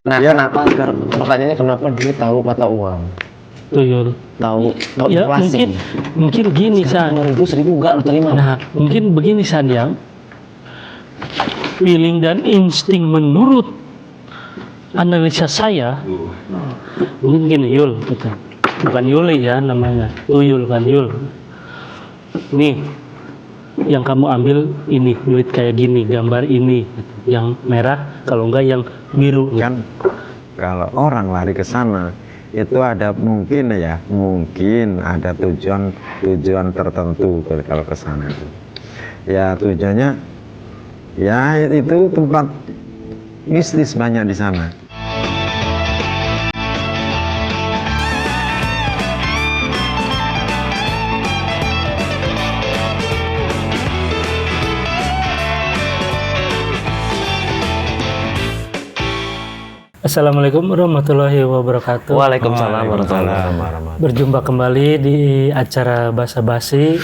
Nah, Ya. kenapa? Pertanyaannya kenapa dia tahu mata uang? Tuyul. Tahu Ya inflasi. mungkin gini San. 5.000 enggak lo terima. Nah mungkin begini San, yang feeling dan insting menurut analisa saya mungkin Yul, betul. Bukan Yuli ya namanya, Tuyul kan Yul. Nih yang kamu ambil ini duit kayak gini, gambar ini, yang merah kalau enggak yang biru Kan kalau orang lari ke sana itu ada mungkin ada tujuan tertentu kalau ke sana itu. Ya tujuannya ya itu tempat mistis banyak di sana. Assalamualaikum warahmatullahi wabarakatuh. Waalaikumsalam warahmatullahi wabarakatuh. Berjumpa kembali di acara Basa Basi.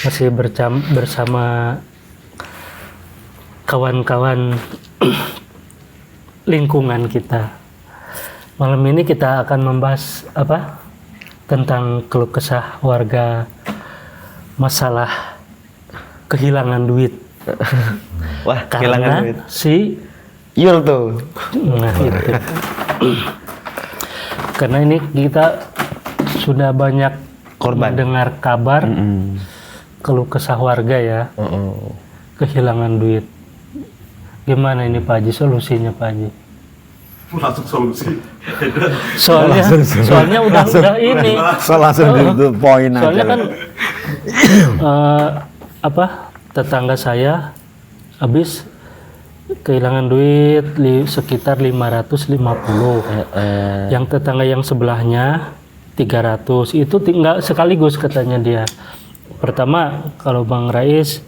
Masih bersama kawan-kawan lingkungan kita. Malam ini kita akan membahas apa? Tentang keluh kesah warga masalah kehilangan duit. Wah, kehilangan Karena duit. si Yul tuh. Nah, itu. Karena ini kita sudah banyak Korban. mendengar kabar keluh kesah warga ya, kehilangan duit. Gimana ini Pak Haji, solusinya Pak Haji? Langsung solusi. Soalnya udah ini. Langsung itu poin aja. Soalnya kan tetangga saya habis kehilangan duit sekitar 550. Yang tetangga yang sebelahnya 300. Itu tinggal sekaligus katanya dia. Pertama kalau Bang Rais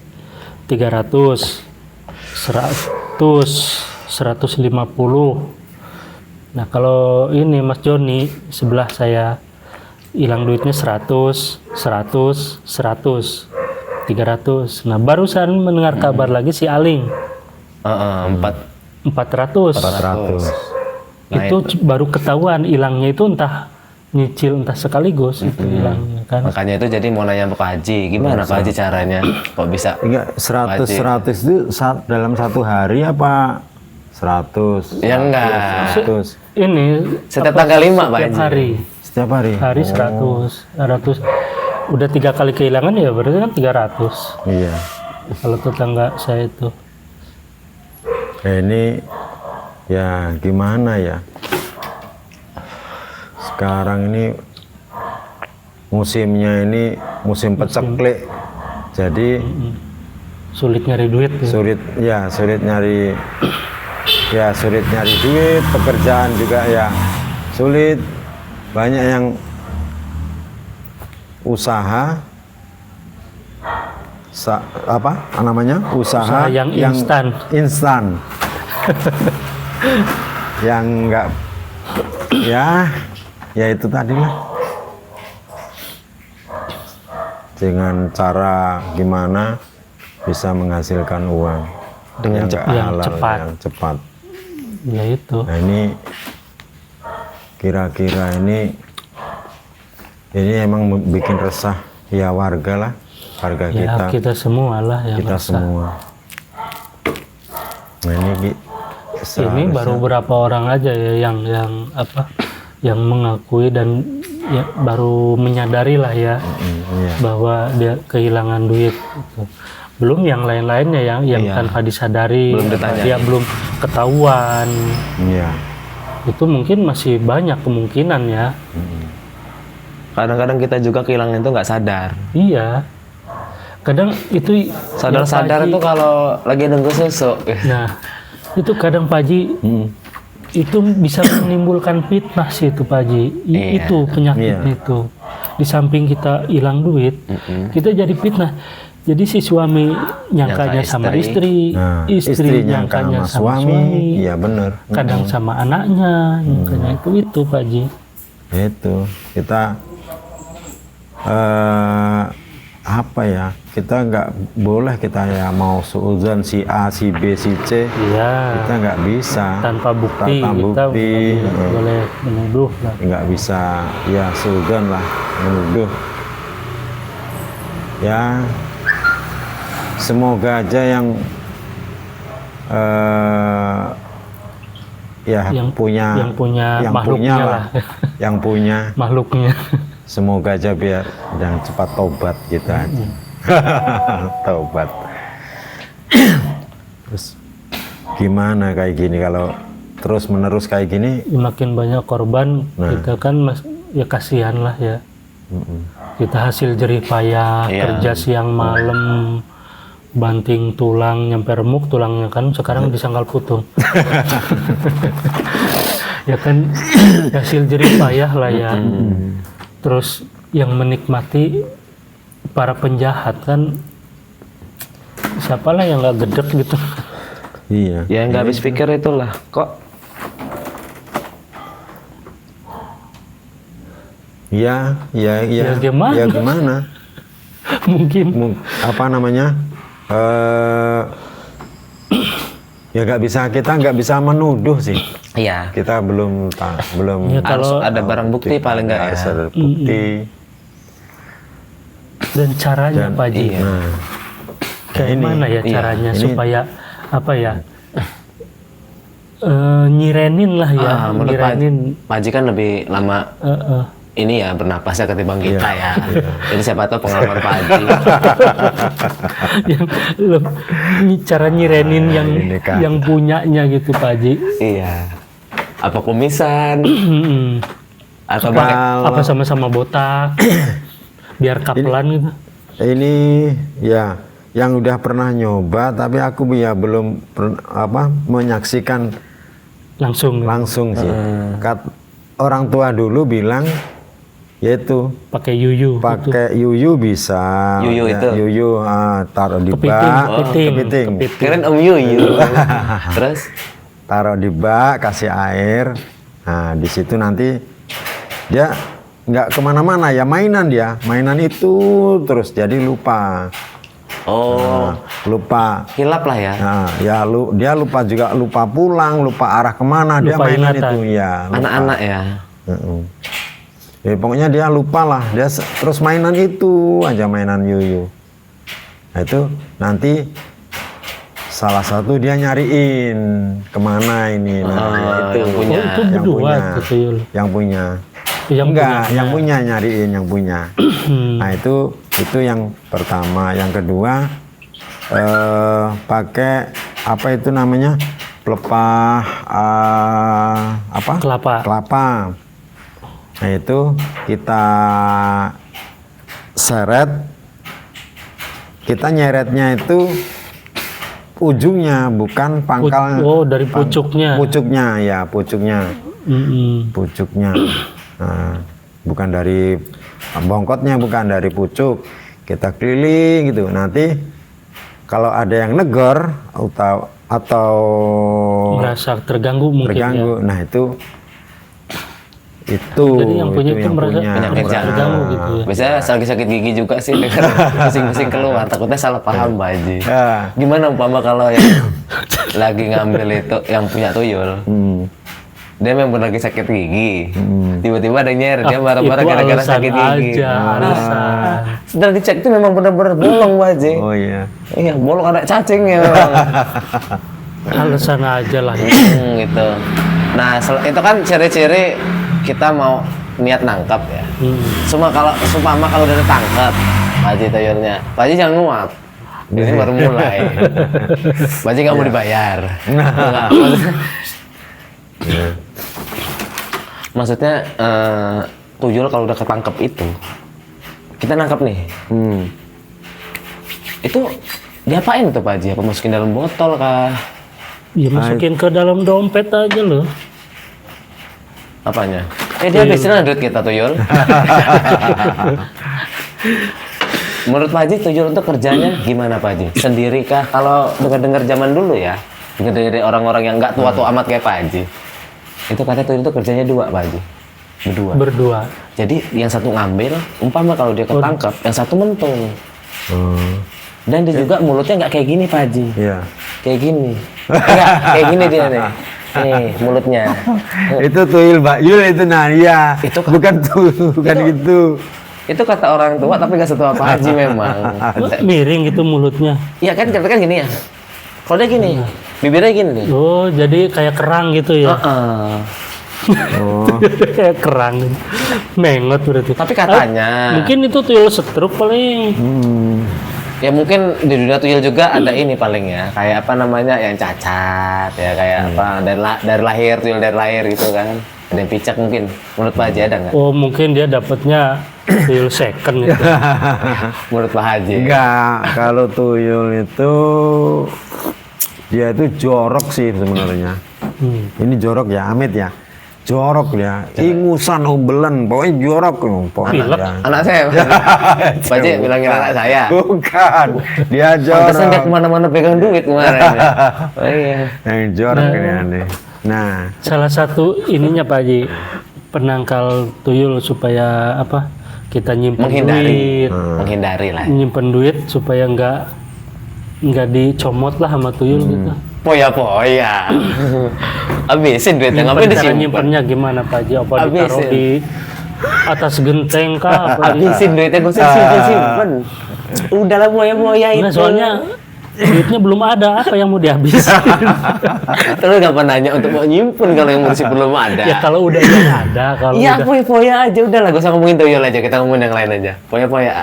300, 100, 150. Nah kalau ini Mas Joni sebelah saya hilang duitnya 100, 100, 100, 300. Nah barusan mendengar kabar lagi si Aling 400. 400. Nah, Itu baru ketahuan hilangnya itu entah nyicil entah sekaligus itu hilangnya kan. Makanya itu jadi mau nanya Pak Haji, gimana Pak Haji caranya kok bisa? Enggak, 100 itu dalam satu hari apa 100? Ya enggak. 100. Ini Setiap tanggal 5 Pak setiap Haji. hari. Setiap hari. Hari 100. Udah 3 kali kehilangan ya berarti kan 300. Iya. Kalau tetangga saya itu. Ini ya gimana ya? Sekarang ini musimnya ini musim peceklik. Jadi Sulit nyari duit ya. sulit nyari duit, pekerjaan juga ya sulit. Banyak yang usaha usaha yang instan yang enggak ya itu tadi lah, dengan cara gimana bisa menghasilkan uang Dengan yang cepat. Ya itu. Nah ini kira-kira ini emang bikin resah ya warga Ya, kita semua lah yang kita resah. semua. Nah ini Ini baru berapa orang aja ya yang mengakui dan ya, baru menyadari lah ya iya. bahwa dia kehilangan duit gitu. Belum yang lain-lainnya yang Iya. tanpa disadari, Belum ditanyai. dia belum ketahuan. Iya. Itu mungkin masih banyak kemungkinan ya. Kadang-kadang kita juga kehilangan itu nggak sadar. Iya. Kadang itu Sadar-sadar yang Pak itu Haji- kalau lagi nunggu susu. Nah, itu kadang Pak Haji itu bisa menimbulkan fitnah sih itu Pak Haji. Iya. Itu penyakitnya Iya. itu. Di samping kita hilang duit, kita jadi fitnah. Jadi si suami nyangkanya Nyangka sama istri. istri, Nah, istri nyangkanya sama suami, iya bener. kadang sama anaknya, nyangkanya itu Pak Haji. Itu kita apa ya, kita nggak boleh kita ya mau suudzon si A, si B, si C, Iya. kita nggak bisa Tanpa bukti Tanpa kita bukti, nggak boleh menuduh lah. nggak bisa ya suudzon lah menuduh. Ya semoga aja yang Yang punya makhluknya lah. yang punya Makhluknya. semoga aja biar yang cepat tobat gitu aja. Tobat. Terus gimana kayak gini kalau terus menerus kayak gini? Makin banyak korban, Nah. kita kan ya kasihan lah ya. Kita hasil jerih payah, Iya. kerja siang malam, banting tulang nyampe remuk tulangnya kan sekarang disangkal putung. Ya kan hasil jerih payah lah ya. Terus yang menikmati para penjahat kan siapalah yang nggak gedek gitu. Iya. Ya nggak habis pikir itulah. Kok Ya gimana? Ya gimana? Mungkin Apa namanya? Ya kita nggak bisa menuduh sih. iya. Kita belum Ya, Harus kalau ada barang bukti paling nggak ya. harus ada bukti. dan caranya Pak Haji. Iya. Nah, Kayak ini, mana ya iya, caranya ini- supaya apa ya? Nyirenin lah ya, Menurut nyirenin. Pak Haji kan lebih lama ini ya bernapasnya ketimbang kita ya. Jadi siapa tahu pengalaman Pak Haji. Yang cara nyirenin ini kan. yang punyanya gitu Pak Haji. Iya. Apa kumisan? Atau pakai Kalau Apa sama-sama botak? Biar kapelan gitu. ini ya yang udah pernah nyoba tapi aku ya belum menyaksikan Langsung langsung sih. Orang tua dulu bilang yaitu pakai yuyu. gitu. pakai yuyu bisa. Yuyu ya, itu? yuyu taruh di Kepiting, bak, kepiting. keren Om Yuyu. Terus taruh di bak, kasih air. Nah di situ nanti dia nggak kemana-mana ya mainan itu terus jadi lupa. Lupa. hilap lah ya. Nah, dia lupa pulang, lupa arah kemana, dia Lupa mainan ingatan. itu ya. lupa. Anak-anak ya. Heeh. Ya, pokoknya dia lupa lah, terus mainan itu aja mainan yuyu. Nah, itu nanti salah satu dia nyariin kemana ini. Nah, yang punya. itu berdua gitu Yul. yang punya. Yang Enggak, punyanya. yang punya nyariin yang punya. Nah itu yang pertama. Yang kedua pakai apa itu namanya pelepah apa? Kelapa. Nah itu kita seret, kita nyeretnya itu ujungnya bukan pangkal. Dari pucuknya. Pucuknya ya, pucuknya. Pucuknya. Nah, bukan dari bongkotnya, bukan dari pucuk. Kita keliling gitu. Nanti kalau ada yang negor atau Merasa terganggu mungkin terganggu, ya. nah itu Jadi yang punya itu merasa Penyakit merasa jantung. terganggu gitu ya. Biasanya sakit gigi juga sih dengan pusing-pusing keluar. Takutnya salah paham Pak Haji. Ya. Gimana umpama kalau yang lagi ngambil itu yang punya tuyul, dia memang lagi sakit gigi, tiba-tiba ada yang nyeret, dia marah-marah Itu gara-gara alasan sakit gigi. aja, alasan. Setelah dicek itu memang benar-benar bolong Pak Haji. Oh iya. Iya, bolong ada cacingnya memang. Alasan aja lah ya. Gitu. Nah, itu kan ciri-ciri kita mau niat nangkap ya. Sumpama kalau udah ditangkap, Pak Haji tuyulnya, Pak Haji jangan nguap. Ini baru mulai. Pak Haji nggak mau dibayar. Nggak, maksudnya tuyul kalau udah ketangkep itu, kita nangkap nih. Itu diapain tuh Pak Haji? Apa masukin dalam botol kah? Ya masukin ke dalam dompet aja loh. Apanya? Dia biasanya duit kita tuyul. Menurut Pak Haji, tuyul itu kerjanya gimana Pak Haji? Sendiri kah? Kalau dengar-dengar zaman dulu ya, dari orang-orang yang nggak tua-tua amat kayak Pak Haji, itu katanya tuyul itu kerjanya dua Pak Haji. Berdua. Jadi yang satu ngambil, umpama kalau dia ketangkap, yang satu mentung. Dan dia juga mulutnya nggak kayak gini Pak Haji. Iya. Kayak gini. Enggak, kayak gini dia nih. Nih, mulutnya. Itu tuyul Mbak Yul itu nah iya. Itu kan- bukan bukan gitu. Itu kata orang tua tapi nggak setua Pak Haji memang. Miring gitu mulutnya. Iya kan gini ya. Kalau dia gini, bibirnya gini nih. Oh, jadi kayak kerang gitu ya. Heeh. Oh. Kayak kerang. Mengot berarti. Tapi katanya, Mungkin itu tuyul setruk paling. ya mungkin di dunia tuyul juga ada ini paling ya, kayak apa namanya yang cacat ya, kayak apa dari lahir tuyul dari lahir gitu kan. Ada yang picak mungkin. Menurut Pak Haji ada nggak? Oh, mungkin dia dapatnya tuyul second gitu. Menurut Pak Haji. Enggak, kalau tuyul itu dia itu jorok sih sebenarnya. Ini jorok ya, Amit ya. Jorok ya, ingusan umbelan, pokoknya jorok pokoknya. Pilek. Ya. Anak saya. Pak Haji bilangin anak saya. Bukan, dia Pantesan dia jorok. kemana-mana pegang duit kemarin. Ya. Oh iya. Yang jorok ini aneh. Nah, Salah satu ininya Pak Haji, penangkal tuyul supaya apa? Kita nyimpen duit, Menghindari lah. nyimpen duit supaya nggak dicomot lah sama tuyul gitu. Poya-poya. Habisin duitnya, ngapain Cara disimpan? nyimpennya gimana Pak Haji? Apa ditaruh Habisin. di atas genteng kah? Apa di- Habisin duitnya, gak usah simpen-simpen. Udahlah poya-poya itu. Nah, soalnya duitnya belum ada, apa yang mau dihabisin? Terus kapan nanya untuk mau nyimpen kalau yang bersih belum ada? Ya kalau udah yang ada, kalau Iya, udah poya-poya aja. Udah lah, gak usah ngomongin tuyul aja. Kita ngomongin yang lain aja. Poya-poya.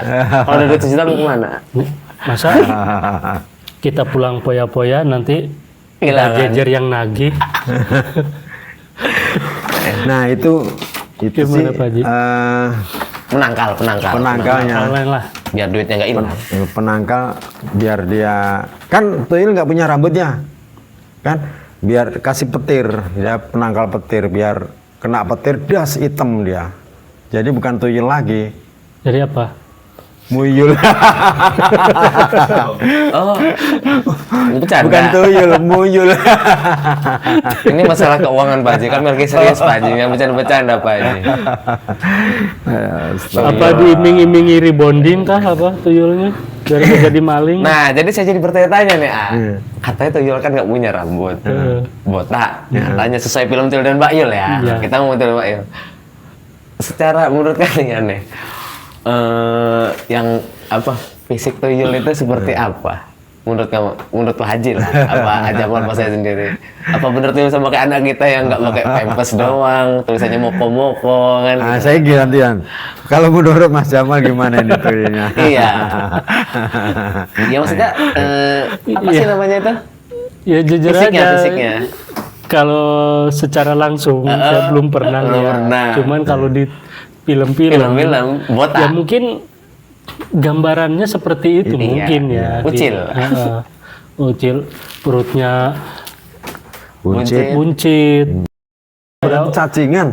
Kalau ada duit sejuta mau kemana? masa kita pulang poya-poya nanti Hilang, ada jejer yang nagih. nah itu sih Gimana, Pak Haji? Penangkal. penangkalnya. Lain lah. Biar duitnya nggak hilang. Penangkal biar dia kan tuyul nggak punya rambutnya, kan? Biar kasih petir, dia penangkal petir biar kena petir das hitam dia. Jadi bukan tuyul lagi, Jadi apa? muyul. Oh, ini bercanda. Bukan tuyul, muyul. Ini masalah keuangan Pak Haji. Kami lagi serius Pak Haji. Yang bercanda-bercanda Pak Haji. Apa diiming-imingi rebonding kah apa tuyulnya? Biar nggak jadi maling. Nah, jadi saya jadi bertanya-tanya nih, katanya tuyul kan nggak punya rambut, botak. Katanya sesuai film Tuyul dan Mbak Yul ya. Iya. Kita ngomong Tuyul dan Mbak Yul. Secara menurut kalian nih, yang apa fisik tuyul itu seperti apa? Menurut kamu, menurut Pak Haji lah, apa ajakan Pak saya sendiri? Apa benar tuyul sama kayak anak kita yang nggak pakai pampers doang, tulisannya moko-moko kan? Nah, saya gantian. Kalau menurut Mas Jamal gimana ini tuyulnya? Iya. Ya maksudnya apa sih namanya itu? Ya jujur Fisiknya, aja. fisiknya. Kalau secara langsung saya belum pernah belum lihat. pernah. Cuman kalau di film-film, Film-film botak. ya mungkin gambarannya seperti itu Iya, mungkin ya. Ucil. Ucil, perutnya Buncit. buncit, Berarti cacingan.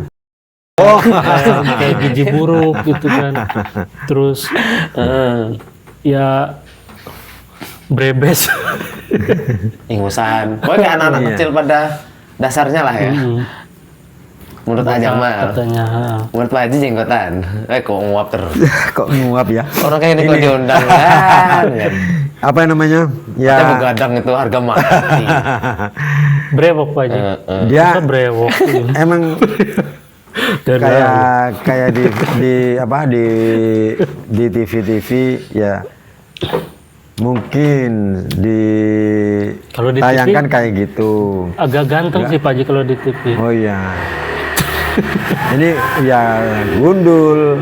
kayak gigi buruk gitu kan. Terus ya brebes. Ingusan. Pokoknya kayak anak-anak Iya. kecil pada dasarnya lah ya. Menurut Ajamal. Katanya. Menurut Pak Haji jenggotan. Kok nguap terus. Kok nguap ya? Orang kayak ini kok diundang kan. Apa yang namanya? Kita Ya, begadang itu harga mati. Brewok Pak Haji. dia Masa brewok. emang Dan kayak di apa di TV ya mungkin Kalau di tayangkan TV? kayak gitu. agak ganteng sih Pak Haji kalau di TV. Oh iya. Ini ya gundul.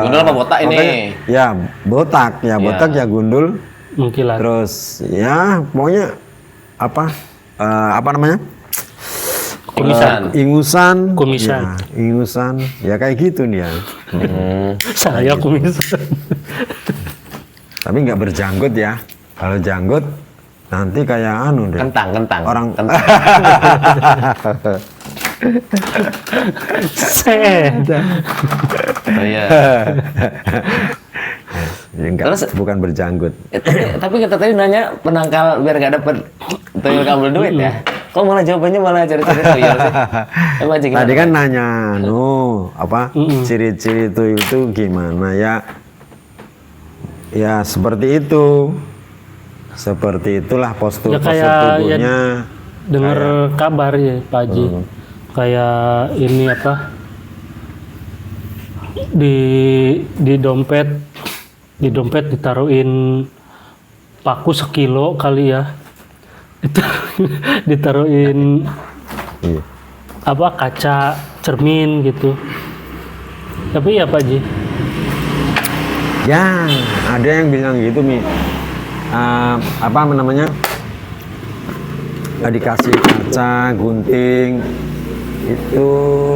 Gundul apa botak ini? makanya, ya botak, ya botak ya gundul. Mengkilat. Terus ya pokoknya apa namanya? Ingusan. Ingusan. Kumisan. Ya, ingusan. Ya kayak gitu nih ya. Saya kumisan. Tapi nggak berjanggut ya. Kalau janggut nanti kayak anu deh. Kentang. Orang Seda. Oh iya. Ya, enggak, Terus- bukan berjanggut. Tapi kita tadi nanya penangkal biar gak dapet tuyul kabel duit ya. Kok malah jawabannya malah cari-cari tuyul sih? Emang Haji, Tadi gimana? kan nanya, apa ciri-ciri tuyul itu gimana ya? Ya seperti itu. Seperti itulah postur Ya kayak tubuhnya. dengar kabar ya Pak Haji, kayak ini apa, di dompet ditaruhin paku 1 kilo kali ya, ditaruhin Iya. apa, kaca cermin gitu. Tapi ya Pak Haji, Ya, ada yang bilang gitu Mi. Apa namanya? Dikasih kaca, gunting, itu.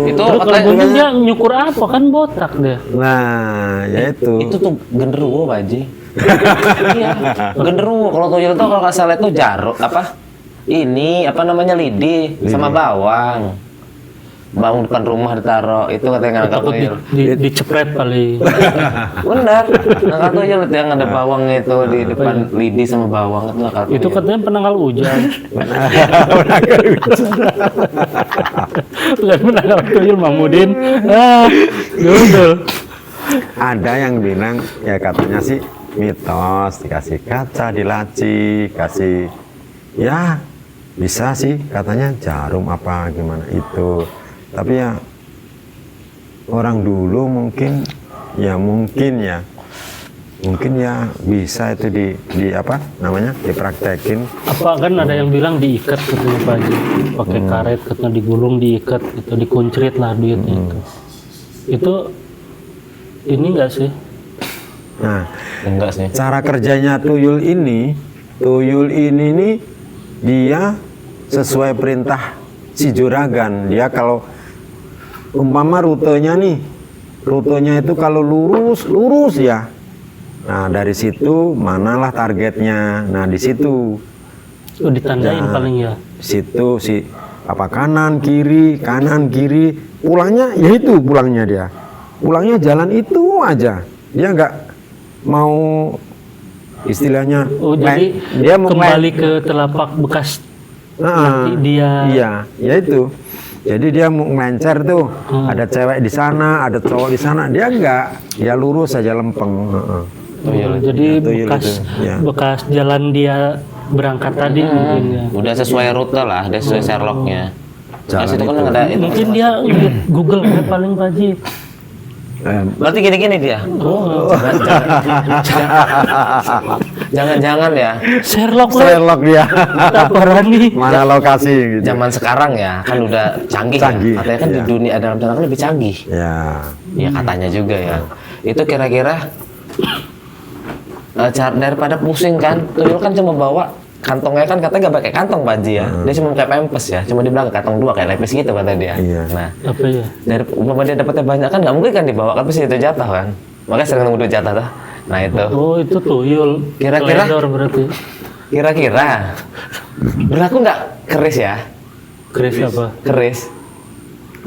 Itu terus kalau katanya gunting dia nyukur apa, kan botak dia. Nah, ya itu. itu tuh genderuwo Pak Haji. Iya, genderuwo. Kalau tuyul tuh kalau nggak salah itu jaruk apa? Ini apa namanya, lidi sama bawang. Bawang depan rumah ditaruh, itu katanya nggak Takut tuyul. dicepret paling. Benar, nggak tuyul itu yang ada bawang itu di depan lidi sama bawang itu nggak Itu katanya penanggal hujan. Bukan penanggal tuyul, Mamudin. Betul. Ada yang bilang ya katanya sih mitos, dikasih kaca di laci, kasih ya bisa sih katanya jarum apa gimana itu. Tapi ya orang dulu mungkin ya bisa itu di apa namanya dipraktekin. Apa kan ada yang bilang diikat katanya Pak Haji, pakai karet, katanya digulung, diikat gitu, dikuncrit lah duitnya itu. Itu ini enggak sih? Nah, Enggak sih. cara kerjanya tuyul ini nih dia sesuai perintah si juragan. Dia kalau umpama rutenya itu kalau lurus ya. Nah, dari situ manalah targetnya. Nah, di situ Oh, ditandain Nah. paling ya. situ si apa kanan kiri pulangnya ya itu pulangnya jalan itu aja, dia nggak mau istilahnya Oh, jadi dia mau kembali ke telapak bekas nanti dia. iya ya itu, jadi dia mau ngelencer tuh, ada cewek di sana ada cowok di sana, dia enggak, dia lurus saja lempeng. Jadi tuyul bekas itu, ya. bekas jalan dia berangkat tadi mungkin ya. Udah sesuai rute lah, udah sesuai Sherlocknya. Jalan Terus itu kan itu. ada itu. Mungkin dia ngeliat Google Map paling Pak Haji. Berarti gini-gini dia. Oh, Jangan-jangan ya. Sherlock lah. Sherlock dia Tak berani. mana lokasi gitu. Zaman sekarang ya kan udah canggih, Canggih, ya. Katanya kan di iya. dunia dalam tanda kutip lebih canggih. Ya Ya katanya juga ya. Itu kira-kira daripada pusing kan, tuyul kan cuma bawa kantongnya, kan katanya nggak pakai kantong Pak Haji ya. Dia cuma pakai pempes ya, cuma di belakang kantong 2 kayak lepis gitu kata dia. Iya. Nah, Apa ya? dari umpama dia dapatnya banyak kan nggak mungkin kan dibawa kan, pasti itu jatah kan. Makanya sering nunggu duit jatah tuh. Nah itu. Oh, itu tuyul. Kira-kira? Teledor berarti. Kira-kira berlaku nggak keris ya? Keris apa? Keris.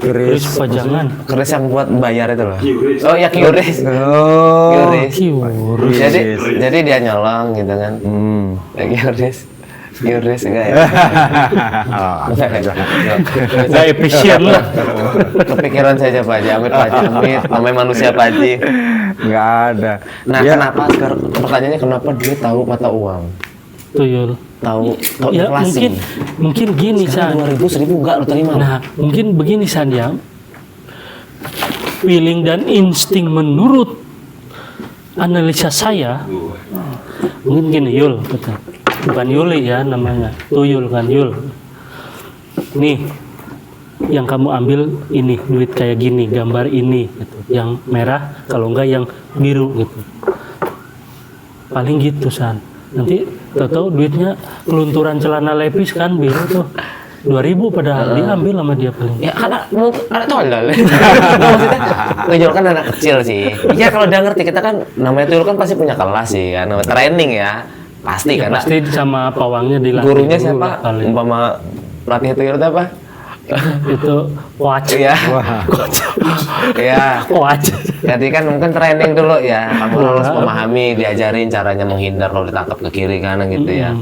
Keris pajangan. Keris yang buat bayar itu loh. QRIS. Oh ya QRIS. oh QRIS. Kiur. Jadi dia nyolong gitu kan. Ya, QRIS enggak ya? Nggak efisien lah. Kepikiran saja Pak Haji, amit Pak Haji, amit. Namanya manusia Pak Haji. nggak ada. Nah Dia- kenapa sekarang pertanyaannya kenapa dia tahu mata uang? Tuyul. Tahu Ya inflasi. mungkin gini San. Sekarang 2.000 1.000 enggak lo terima. Nah, mungkin begini San ya. Feeling dan insting menurut analisa saya, mungkin gini Yul, betul. Bukan Yuli ya namanya, tuyul kan Yul. Nih, yang kamu ambil ini duit kayak gini, gambar ini, gitu. Yang merah, kalau enggak yang biru gitu. Paling gitu San. Nanti tahu duitnya kelunturan celana lepis kan biru tuh. 2.000 padahal diambil sama dia paling. Ya anak tolol. Maksudnya ngejol kan anak kecil sih. Ya kalau dia ngerti, kita kan namanya tuyul kan pasti punya kelas sih kan, training ya. Pasti Ya, karena pasti sama pawangnya dilatih gurunya dulu siapa? lah paling. Umpama pelatih tuyul itu apa? Itu coach. Iya. Iya. Coach. Jadi kan mungkin training dulu ya. Kamu harus memahami, diajarin caranya menghindar kalau ditangkap ke kiri kanan gitu ya.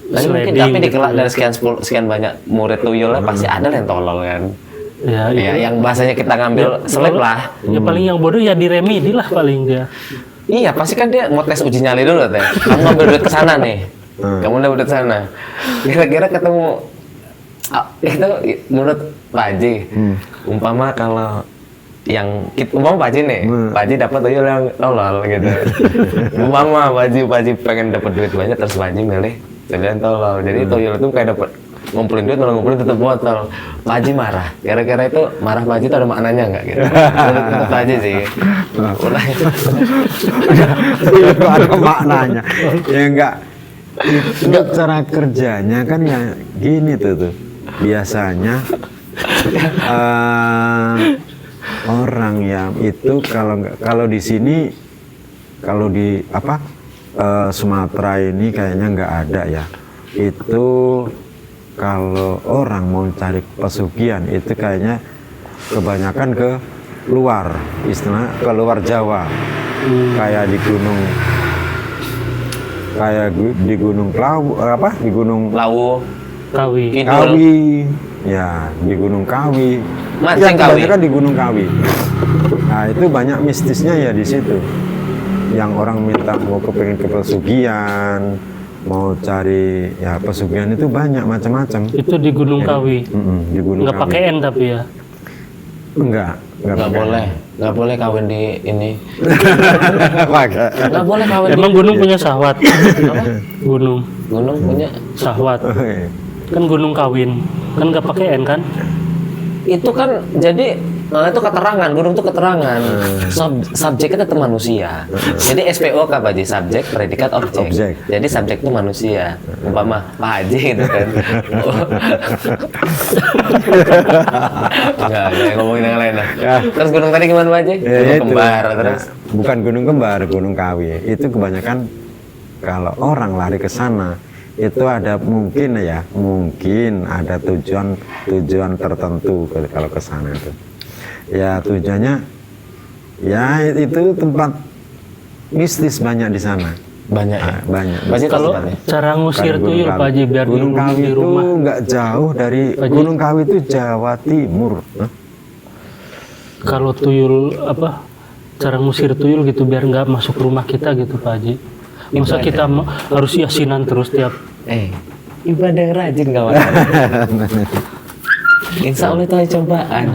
Tapi mungkin Sliding tapi di gitu kelas ya. dari sekian banyak murid tuyul pasti ada yang tolol kan. Ya, Ya, itu. yang bahasanya kita ngambil selip lah. Ya paling yang bodoh ya diremedi lah paling dia. Iya, pasti kan dia mau tes uji nyali dulu teh. Kamu ngambil duit ke sana nih. Kamu udah duit ke sana. Kira-kira ketemu itu menurut Pak Haji, umpama kalau yang umpama Pak Haji nih, Pak Haji dapat tuyul yang tolol gitu. Umpama Pak Haji pengen dapat duit banyak terus Pak Haji milih tuyul yang tolol. Jadi tuyul itu kayak dapat ngumpulin duit, malah ngumpulin tutup botol. Pak Haji marah. Kira-kira itu marah Pak Haji itu ada maknanya nggak gitu? Menurut Pak Haji sih. Itu ada maknanya. Ya enggak. Itu cara kerjanya kan ya gini tuh. Biasanya orang yang itu kalau di sini, kalau di Sumatera ini kayaknya nggak ada ya. Itu kalau orang mau cari pesugihan itu kayaknya kebanyakan ke luar, istilah ke luar Jawa. Kayak di gunung, di Gunung di Gunung Lawu, Kawi. Kawi, ya di Gunung Kawi. Mancing Ya, Kawi. kebanyakan di Gunung Kawi. Nah itu banyak mistisnya ya di situ. Yang orang minta mau kepengen ke pesugihan, mau cari ya pesugihan itu banyak macam-macam. Itu di Gunung Kawi. Di Gunung Nggak Kawi. pakai N tapi ya. Enggak pakai. nggak boleh kawin di ini. Pakai. Nggak boleh kawin Emang di gunung punya sahwat. Gunung gunung punya. sahwat. Kan gunung kawin. Kan nggak pakai N kan? Itu kan jadi itu keterangan, gunung itu keterangan. Subjeknya tetap manusia. Jadi SPO Pak Haji, subjek, predikat, objek. Objek. Jadi subjek itu manusia. Umpama Pak Haji gitu kan. Enggak ngomongin yang lain lah. Terus gunung tadi gimana Pak Haji? Ya, Gunung itu. kembar terus. Nah, bukan Gunung Kembar, Gunung Kawi. Itu kebanyakan kalau orang lari ke sana itu ada mungkin ada tujuan tertentu kalau ke sana itu. Ya tujuannya ya itu tempat mistis banyak di sana. Banyak ya. Banyak. Pak Haji Kalau tempatnya. cara ngusir Gunung tuyul Kawi. Pak Haji biar Gunung Kawi di itu rumah. nggak jauh dari Pak Haji. Gunung Kawi itu Jawa Timur. Hah? Kalau tuyul cara ngusir tuyul gitu biar nggak masuk rumah kita gitu Pak Haji. Masa kita harus yasinan terus tiap. Ibadah yang rajin kawan. Insya Allah itu cobaan.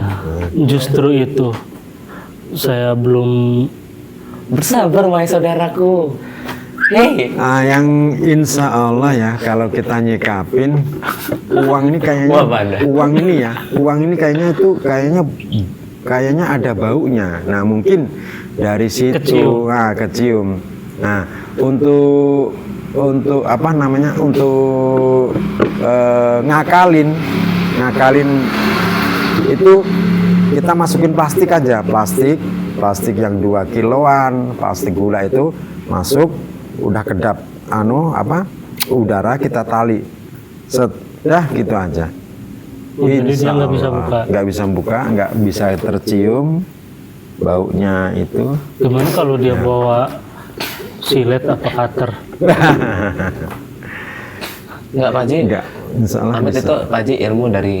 Justru itu saya belum Bersabar wahai saudaraku. Hei, Yang insya Allah ya kalau kita nyikapin uang ini Wah, Banda. uang ini kayaknya ada baunya. Nah mungkin dari situ Kecium. kecium. Nah untuk ngakalin itu kita masukin plastik aja, plastik yang 2 kiloan, plastik gula itu masuk, udah kedap udara kita tali, gitu aja. jadi dia nggak bisa Insya buka. Allah. Nggak bisa buka, nggak bisa tercium baunya itu. Gimana kalau dia bawa silet apa cutter? enggak Pak Haji. Enggak, insya Allah Amit bisa. itu Pak Haji ilmu dari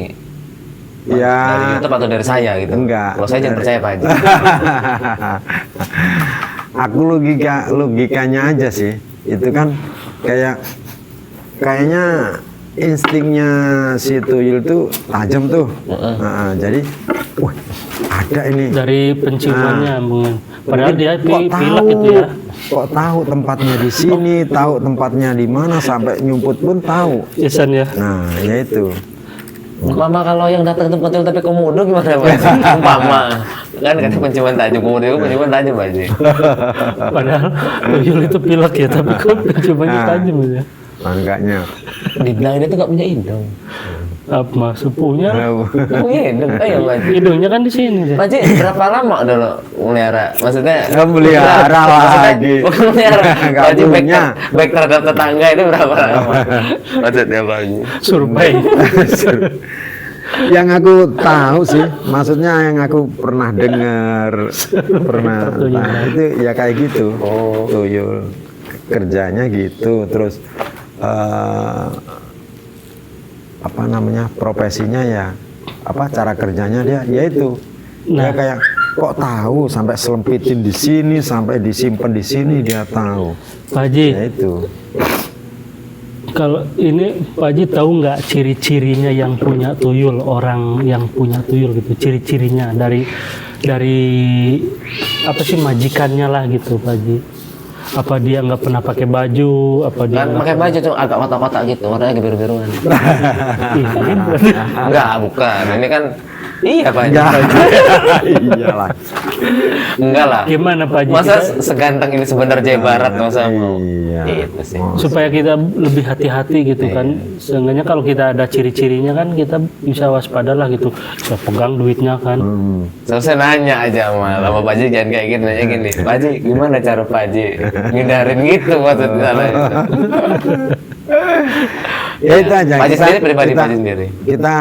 Ya, dari YouTube atau dari saya gitu. enggak. Kalau saya jangan percaya Pak Haji. Aku logikanya aja sih. Itu kan kayaknya instingnya si tuyul tuh tajam tuh. Jadi, wah, ada ini. Dari penciumannya mungkin. Padahal dia Kok pilek tahu? gitu ya. Kok tahu tempatnya di sini, tahu tempatnya di mana, sampai nyumput pun tahu. Isan ya. Nah, ya itu. Umpama kalau yang datang tempat tuyul tapi komodo gimana Pak Haji? Umpama kan kata penciuman tajam, komodo itu penciuman tajam Pak Haji. Padahal tuyul itu pilek ya, tapi kok penciumannya Nah. tajam ya. Makanya. Dibilang dia tuh nggak punya hidung. Apa maksud punya? Punya hidung, ya Pak Haji. Hidungnya kan di sini. Pak Haji berapa lama dulu melihara? Maksudnya Melihara maksudnya lagi. bukan melihara. Nggak Pak Haji punya. baik terhadap tetangga itu berapa lama? Maksudnya Pak Haji. Survei. Yang aku tahu sih, maksudnya yang aku pernah dengar, itu ya kayak gitu. Tuyul kerjanya gitu, terus profesinya ya cara kerjanya dia yaitu dia Nah. kayak kok tahu sampai selempitin di sini, sampai disimpan di sini dia tahu. Pak Haji, Ya itu. kalau ini Pak Haji tahu nggak ciri-cirinya yang punya tuyul, orang yang punya tuyul gitu, ciri-cirinya dari apa sih majikannya lah gitu Pak Haji. Apa dia nggak pernah pakai baju, apa dia Kan pakai baju tuh agak kotak-kotak gitu, warnanya biru-biruan. ini Enggak, bukan. Ini kan iya Pak Haji. Iyalah. Enggak lah. gimana Pak Haji? Masa seganteng ini sebenarnya Jawa Barat masa mau? Iya. Itu sih. Supaya kita lebih hati-hati gitu kan. Seenggaknya kalau kita ada ciri-cirinya kan kita bisa waspada lah gitu. Bisa pegang duitnya kan. Selesai nanya aja sama Pak Haji, jangan kayak gini, nanya gini. Pak Haji, gimana cara Pak Haji ngindarin gitu maksudnya? Ya itu aja. Pak Haji sendiri pribadi Pak Haji sendiri. Kita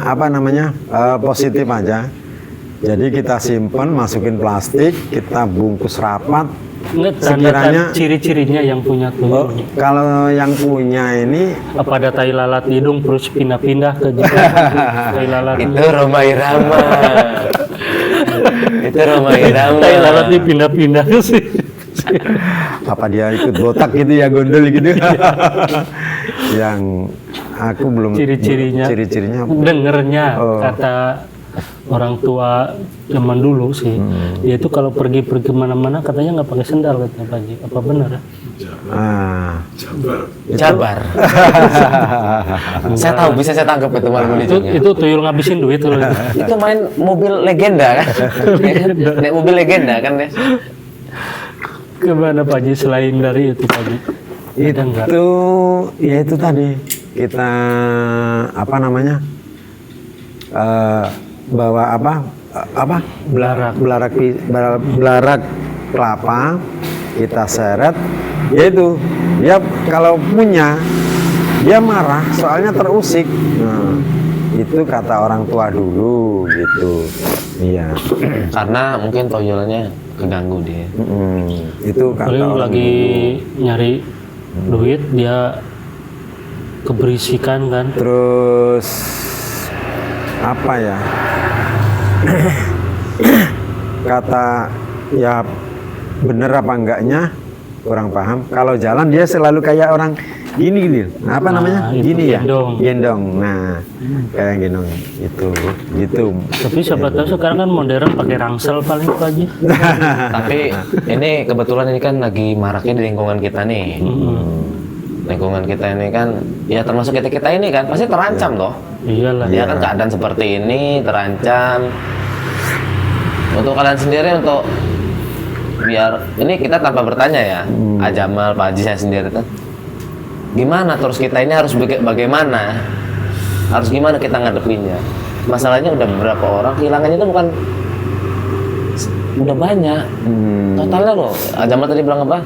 apa namanya positif aja. Jadi kita simpan, masukin plastik, kita bungkus rapat. Enggak, Sekiranya- tanda ciri-cirinya yang punya Oh, tuyul. kalau yang punya ini Apa ada tai lalat hidung terus pindah-pindah ke jidat? Tai lalat. Itu Roma Irama. Itu Roma Irama. Tai lalat dipindah-pindah sih. apa dia ikut botak gitu ya, gondol gitu. Yang aku belum Ciri-cirinya. Ciri-cirinya Dengernya Oh. kata orang tua zaman dulu sih, dia itu kalau pergi kemana-mana katanya nggak pakai sendal katanya Pak Haji. Apa benar? Jabar. Saya tahu, bisa saya tangkap itu malam ini juga. Itu tuyul ngabisin duit loh. Itu main mobil legenda kan? Naik mobil legenda kan ya? Gimana Pak Haji selain dari itu Pak Haji? Ada nggak? itu ya itu tadi kita apa namanya bawa apa belarak kelapa kita seret, yaitu dia kalau punya dia marah soalnya terusik. Nah, itu kata orang tua dulu gitu. Iya. Karena mungkin toyolnya keganggu dia. Itu kata Paling orang lagi nyari duit dia keberisikan kan. Terus apa ya? Kata ya bener apa enggaknya kurang paham. Kalau jalan dia selalu kayak orang gini gitu. Apa Nah, namanya? itu Gini ya? gendong. Gendong. Nah, kayak gendong itu gitu. Tapi siapa tahu sekarang kan modern pakai rangsel paling Pak Haji. Tapi ini kebetulan ini kan lagi maraknya di lingkungan kita nih. Lingkungan kita ini kan, ya termasuk kita ini kan pasti terancam toh. Iyalah. Ya kan keadaan seperti ini terancam. Untuk kalian sendiri untuk biar ini kita tanpa bertanya ya, Ajamal, Pak Haji saya sendiri kan. Gimana terus kita ini harus bagaimana? Harus gimana kita ngadepinnya? Masalahnya udah beberapa orang kehilangannya itu bukan udah banyak. Totalnya loh, Ajamal tadi bilang apa?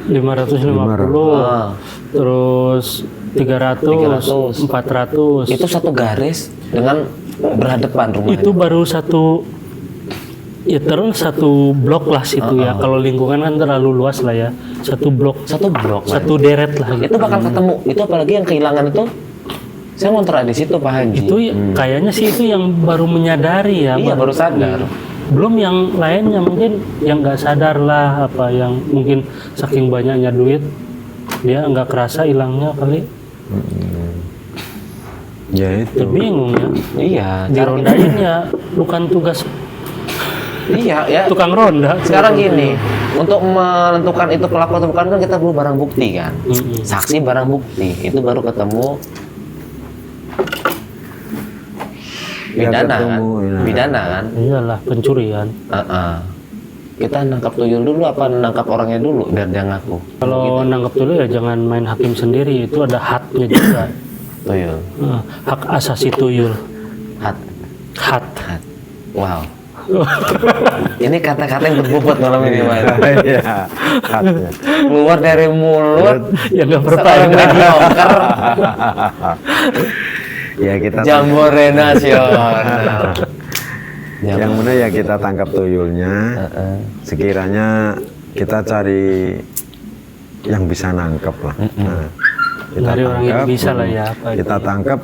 550. Ah. Terus 300, 400. Itu satu garis dengan berhadapan rumahnya. Itu baru satu, ya terus satu blok lah situ ya. Kalau lingkungan kan terlalu luas lah ya. Satu blok, Satu blok. Man. satu deret lah gitu. Itu bakal ketemu. Itu apalagi yang kehilangan itu. Saya ngontrak di situ Pak Haji. Itu kayaknya sih itu yang baru menyadari ya. Iya, baru sadar. Belum yang lainnya mungkin yang nggak sadar lah, apa yang mungkin saking banyaknya duit dia nggak kerasa hilangnya kali. Ya itu. Ya bingung ya. Iya. Dirondain ya bukan tugas Iya ya. tukang ronda. Sekarang gini, untuk menentukan itu pelaku atau bukan kan kita perlu barang bukti kan. Saksi barang bukti itu baru ketemu Ya, pidana kan. ketemu, ya. Pidana kan. Iyalah pencurian. Kita nangkap tuyul dulu apa nangkap orangnya dulu biar dia ngaku. Kalau nangkep dulu ya jangan main hakim sendiri, itu ada haknya juga. Tuyul. Hak asasi tuyul. Hat. Hak. Hat. Wow. Ini kata-kata yang berbobot malam ini Mas. Iya. Haknya. Keluar dari mulut Ya nggak seorang berfaedah. mediocre. Ya kita Jambore nasional. yang mana ya kita tangkap tuyulnya. Sekiranya kita cari yang bisa nangkep lah. Nah, kita Cari orang yang tangkap, bisa lah ya, Pak. Kita tangkap,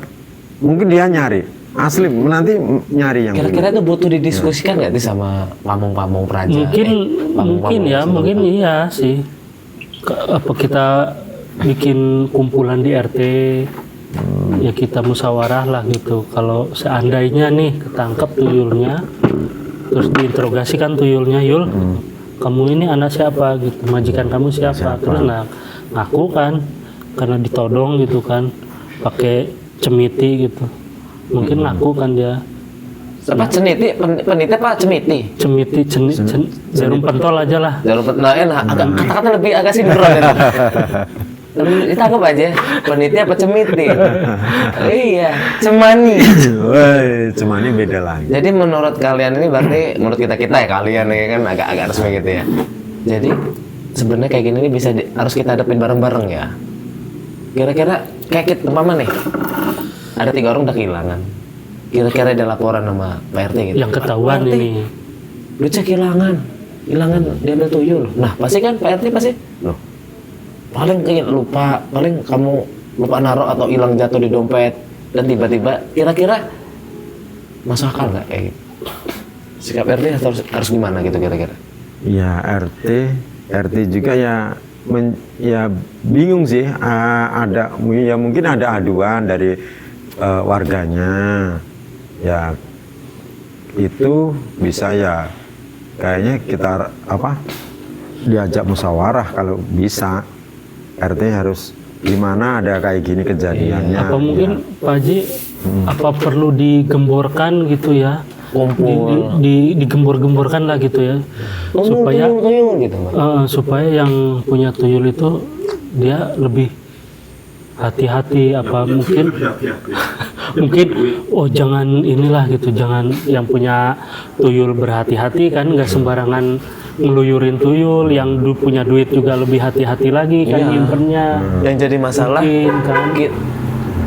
mungkin dia nyari. asli nanti nyari yang Kira-kira itu butuh didiskusikan nggak sih sama pamong-pamong praja? Mungkin ya, mungkin iya sih. Apa kita bikin kumpulan di RT, ya kita musyawarah lah gitu. Kalau seandainya nih ketangkep tuyulnya, terus diinterogasikan tuyulnya, Yul, kamu ini anak siapa gitu, majikan kamu siapa? Terus ngaku kan, karena ditodong gitu kan, pakai cemiti gitu. Mungkin ngaku kan dia. Apa ceniti? Peniti apa cemiti? Cemiti, jarum pentol aja lah. Jarum pentol, kata-kata lebih agak sindiran itu. Ditangkap aja, peniti apa cemiti? Iya, cemani. Woi, cemani beda lagi. Jadi menurut kalian ini berarti, menurut kita ya kalian ini kan agak resmi gitu ya. Jadi sebenarnya kayak gini nih harus kita hadapin bareng-bareng ya. Kira-kira kayak kita umpama nih, ada 3 orang udah kehilangan. Kira-kira ada laporan sama Pak RT gitu. Yang ketahuan Pak RT, ini. duitnya hilangan diambil tuyul. Nah pasti kan Pak RT pasti, loh paling lupa, paling kamu lupa naruh atau hilang jatuh di dompet dan tiba-tiba kira-kira masuk akal nggak kayak gitu? Sikap RT harus gimana gitu kira-kira? Ya RT juga ya ya bingung sih. Ada ya mungkin ada aduan dari warganya. Ya itu bisa ya kayaknya kita diajak musyawarah kalau bisa. RT harus gimana ada kayak gini kejadiannya. Apa mungkin Pak Haji apa perlu digemborkan gitu ya? Kumpul digembor-gemborkan lah gitu ya. tuyul gitu Mbak. Supaya yang punya tuyul itu dia lebih hati-hati, apa mungkin mungkin jangan inilah gitu, jangan yang punya tuyul berhati-hati kan, nggak sembarangan ngeluyurin tuyul, yang punya duit juga lebih hati-hati lagi kan nyimpennya. Yang jadi masalah Mungkin, kan.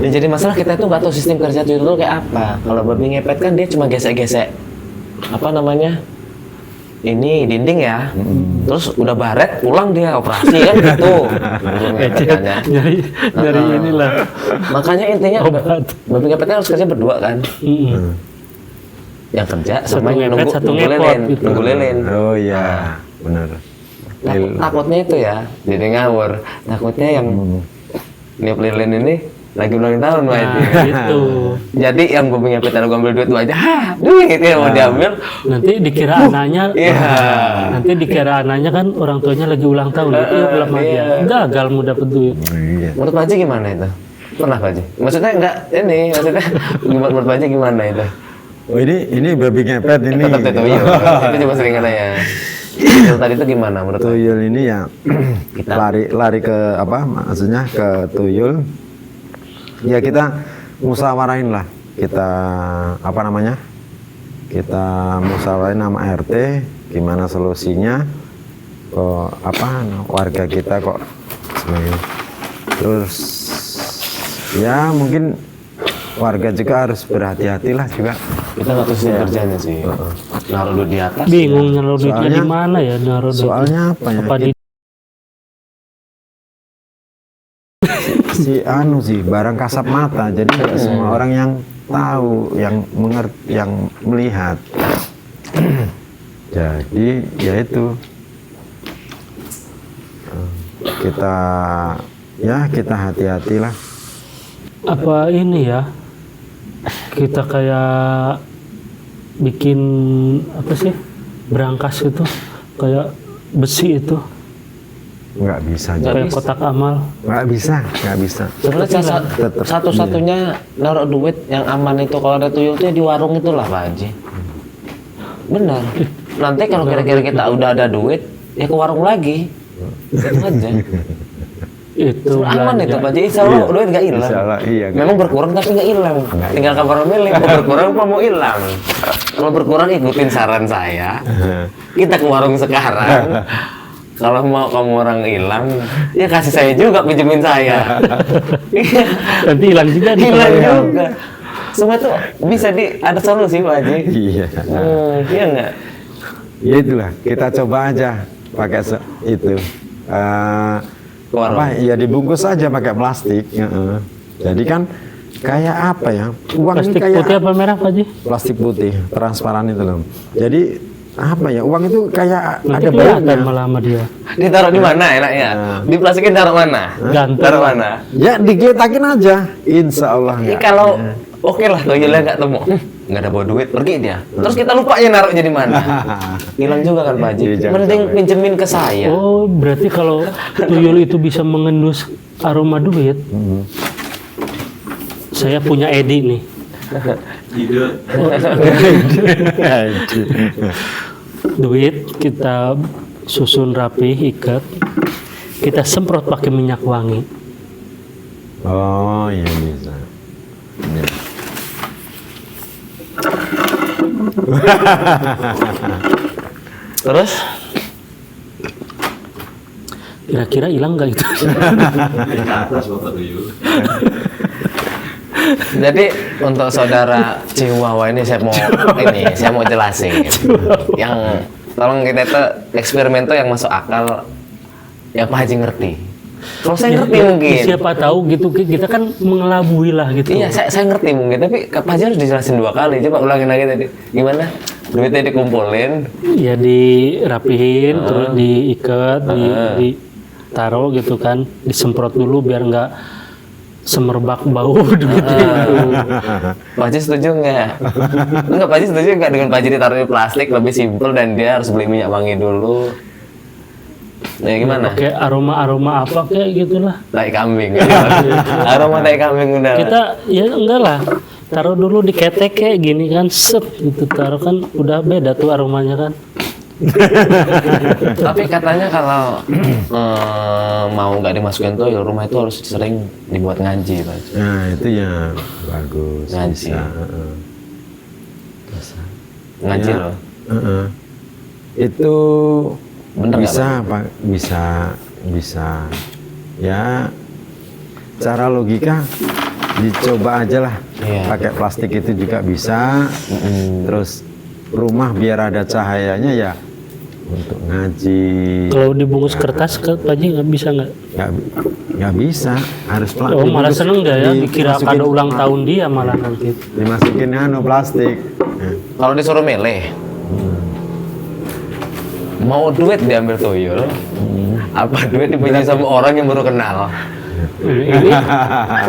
Yang jadi masalah kita itu nggak tahu sistem kerja tuyul itu kayak apa. Kalau babi ngepet kan dia cuma gesek-gesek apa namanya ini dinding ya, terus udah baret pulang dia operasi kan gitu. Dari inilah. Makanya intinya babi ngepetnya harus kerja berdua kan. Yang kerja sama Satu yang ngepet, satu ngepot gitu. nunggu lilin. Oh iya, benar. Takutnya itu ya, jadi ngawur. Takutnya yang niup lilin ini lagi ulang tahun Pak Haji. Gitu. Jadi yang gue punya peta gue ambil duit itu aja, duit yang mau diambil. Nanti dikira anaknya, nanti dikira anaknya kan orang tuanya lagi ulang tahun, itu ulang aja. Gagal mau dapet duit. Iya. Menurut Pak Haji gimana itu? Pernah Pak Haji? Maksudnya enggak ini, maksudnya menurut Pak Haji gimana itu? Oh ini babi ngepet ini. Tetap itu iya. Itu cuma sering katanya. Tuyul tadi itu gimana menurut Pak Haji? Tuyul ini ya lari ke apa? Maksudnya ke tuyul. Ya kita musyawarahin lah. Kita apa namanya? Kita musyawarahin sama RT gimana solusinya. Kok warga kita kok sebenarnya. Terus ya mungkin warga juga harus berhati-hati lah juga. Kita nggak tahu sistem kerjanya sih. Naruh duit di atas. Bingung naruh duitnya di mana ya, naruh duit. Soalnya apa ya? Apa di si barang kasat mata, jadi nggak semua orang yang tahu, yang mengerti, yang melihat. Jadi ya itu kita hati-hatilah. apa ini ya, kita kayak bikin apa sih, berangkas itu kayak besi itu, Nggak bisa, kayak kotak amal. nggak bisa. Sebenarnya satu-satunya naruh duit yang aman itu kalau ada tuyul itu ya di warung itulah Pak Haji. Benar. Nanti kalau kira-kira kita udah ada duit, ya ke warung lagi. Itu aja. Itu Aman belanja. itu Pak Haji. Insya Allah duit nggak hilang. Insya Allah, iya. Memang berkurang tapi nggak hilang. Tinggal kabar milik. Mau berkurang apa mau hilang? Kalau berkurang ikutin saran saya. Kita ke warung sekarang. Kalau mau kamu orang hilang, ya kasih saya juga, pinjemin saya. Iya. Nanti hilang juga di Hilang kembalian. juga. Semua tuh bisa ada solusi Pak Haji. Iya. Iya nggak? Ya itulah, kita coba aja pakai itu. Warung. Ya dibungkus aja pakai plastik. Jadi kan kayak apa ya? Uang ini Plastik kayak putih apa merah Pak Haji? plastik putih, transparan itu loh. Jadi apa ya? Uang itu kayak Nanti ada kelihatan baiknya. malah sama dia. Ditaruh di mana enaknya? Diplastikin taruh mana? Gantung. Taruh mana? Ya digeletakin aja. Insya Allah Ini enggak. kalau oke lah tuyulnya nggak temu, nggak ada bawa duit, pergi dia. Terus kita lupanya naruhnya di mana? Hilang juga kan Pak Haji. Iya, jangan Mending sampai. pinjemin ke saya. Oh, berarti kalau tuyul itu bisa mengendus aroma duit, saya punya Edi nih. Ide. Duit kita susun rapi, ikat, kita semprot pakai minyak wangi. Oh iya bisa. Ya. Terus Kira-kira hilang nggak itu? Di atas Bapak Tuyul. jadi untuk saudara Chihuahua ini saya mau jelasin. Yang tolong kita itu eksperimen tuh yang masuk akal, yang Pak Haji ngerti. Kalau saya ngerti mungkin. Siapa tahu gitu, kita kan mengelabui lah gitu. Iya, saya ngerti mungkin, tapi Pak Haji harus dijelasin 2 kali. Coba ulangin lagi tadi. Gimana? Duitnya dikumpulin, Ya dirapihin, terus diikat, ditaruh gitu kan, disemprot dulu biar nggak semerbak bau duitnya itu. Pak Haji setuju nggak? Enggak, Pak Haji setuju nggak dengan Pak Haji ditaruh di plastik lebih simpel dan dia harus beli minyak wangi dulu? Ya gimana? Pakai aroma apa kayak gitulah. Tai kambing. Aroma tai kambing udah. Kita ya enggak lah. Taruh dulu di ketek kayak gini kan, set gitu taruh kan udah beda tuh aromanya kan. Tapi katanya kalau mau nggak dimasukin tuh ya rumah itu harus sering dibuat ngaji, Pak. Nah itu ya bagus. Ngaji. Bisa. Ngaji Ya, loh. Itu Bener nggak, bisa Pak, bisa. Ya cara logika dicoba aja lah. Iya. Pakai plastik itu juga bisa. Terus rumah biar ada cahayanya ya untuk ngaji. Kalau dibungkus kertas Pak Haji nggak bisa nggak? Nggak bisa, harus Oh malah seneng nggak ya? Dikira dimasukin- kado ulang tahun dia malah nanti. dimasukin plastik. Nah, Kalau disuruh milih, mau duit diambil tuyul, apa duit dipinjam sama orang yang baru kenal? Ini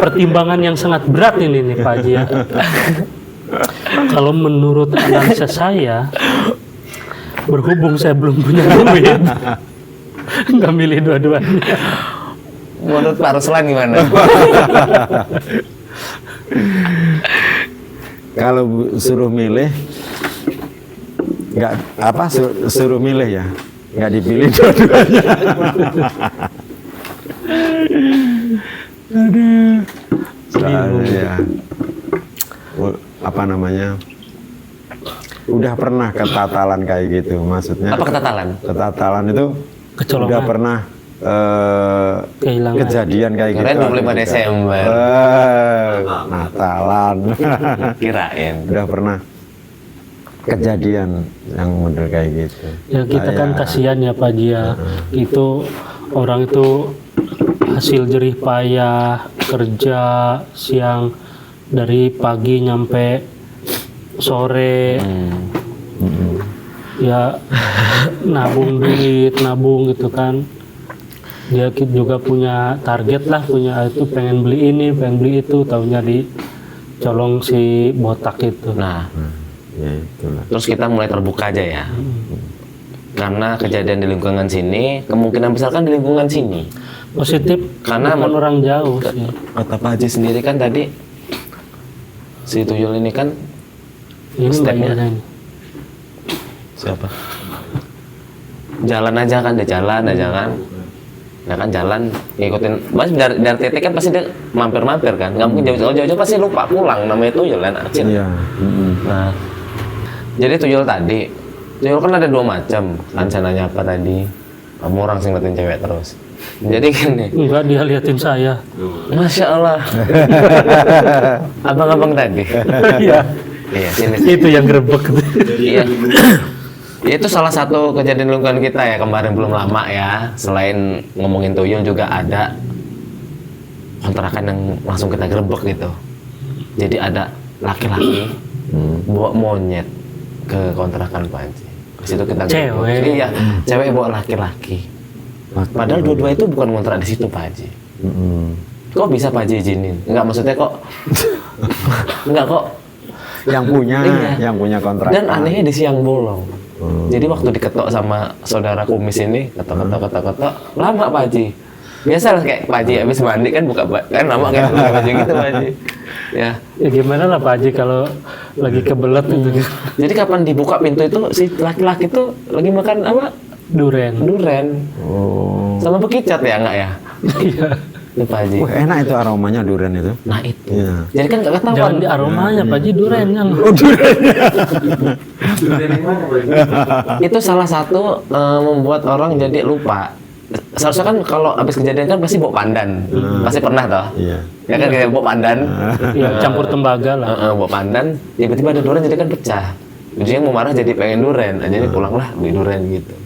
pertimbangan yang sangat berat ini nih Pak Haji ya. Kalau menurut analisa saya, berhubung saya belum punya duit, nggak milih dua-duanya. Menurut Pak Ruslan gimana? Kalau suruh milih, nggak apa suruh milih ya, nggak dipilih dua-duanya. Soalnya ya, apa namanya, udah pernah ketatalan kayak gitu, maksudnya. Apa ketatalan? Ketatalan itu Kecolongan. udah pernah Kehilangan. kejadian kayak gitu. Kirain 25 Desember. Natalan. Kirain. Udah pernah kejadian yang model kayak gitu. Ya kita kan kasihan ya Pak Haji ya. Itu orang itu hasil jerih payah kerja siang dari pagi nyampe sore. Ya nabung duit, nabung gitu kan. Dia juga punya target lah, punya itu pengen beli ini, pengen beli itu, taunya dicolong si botak itu. Nah, Ya itulah. terus kita mulai terbuka aja ya. Karena kejadian di lingkungan sini, kemungkinan besar kan di lingkungan sini. Positif Karena bukan orang jauh sih. Kata Pak Haji sendiri kan tadi, si tuyul ini kan Ini Stepnya. mbaknya ini. siapa? Jalan aja kan, dia jalan aja kan. Ya kan jalan, ngikutin. Mas dari titik kan pasti dia mampir-mampir kan. Nggak mungkin jauh-jauh pasti lupa pulang. Namanya tuyul kan, Acil. Iya. Nah, jadi tuyul tadi, tuyul kan ada 2 macam. Kan saya nanya apa tadi? Kamu orang sih ngeliatin cewek terus. Jadi gini, Enggak, dia liatin saya. Masya Allah. Abang-abang tadi. Iya. Iya, sini. Itu yang gerebek. Iya. Ya, itu salah satu kejadian lingkungan kita ya kemarin belum lama ya. Selain ngomongin tuyul juga ada kontrakan yang langsung kita gerebek gitu. Jadi ada laki-laki bawa monyet ke kontrakan Pak Haji. Di situ kita Cewek. Iya, cewek bawa laki-laki. Padahal dua-dua itu bukan ngontrak di situ Pak Haji. Kok bisa Pak Haji izinin? Enggak, maksudnya kok enggak kok. Yang punya, Iya. yang punya kontrak. Dan anehnya di siang bolong. Jadi waktu diketok sama saudara kumis ini, ketok, lama Pak Haji. Biasa lah kayak Pak Haji habis mandi kan buka kan lama kan buka baju gitu Pak Haji. Ya. Ya gimana lah Pak Haji kalau lagi kebelet gitu. Jadi kapan dibuka pintu itu si laki-laki tuh lagi makan apa? Duren. Duren. Oh. Sama bekicot ya enggak ya? Iya. Itu Pak Haji. Wah, enak itu aromanya durian itu. Nah itu. Iya. Jadi kan nggak ketahuan. Jangan di aromanya Pak Haji, duren yang. Itu salah satu membuat orang jadi lupa. Seharusnya kan kalau habis kejadian kan pasti bawa pandan. Pasti pernah toh? Iya. Ya kan kayak bawa pandan. Ya campur tembaga lah. Bawa pandan, tiba-tiba ada duren jadi kan pecah. Jadi yang mau marah jadi pengen duren, jadi pulanglah beli duren gitu.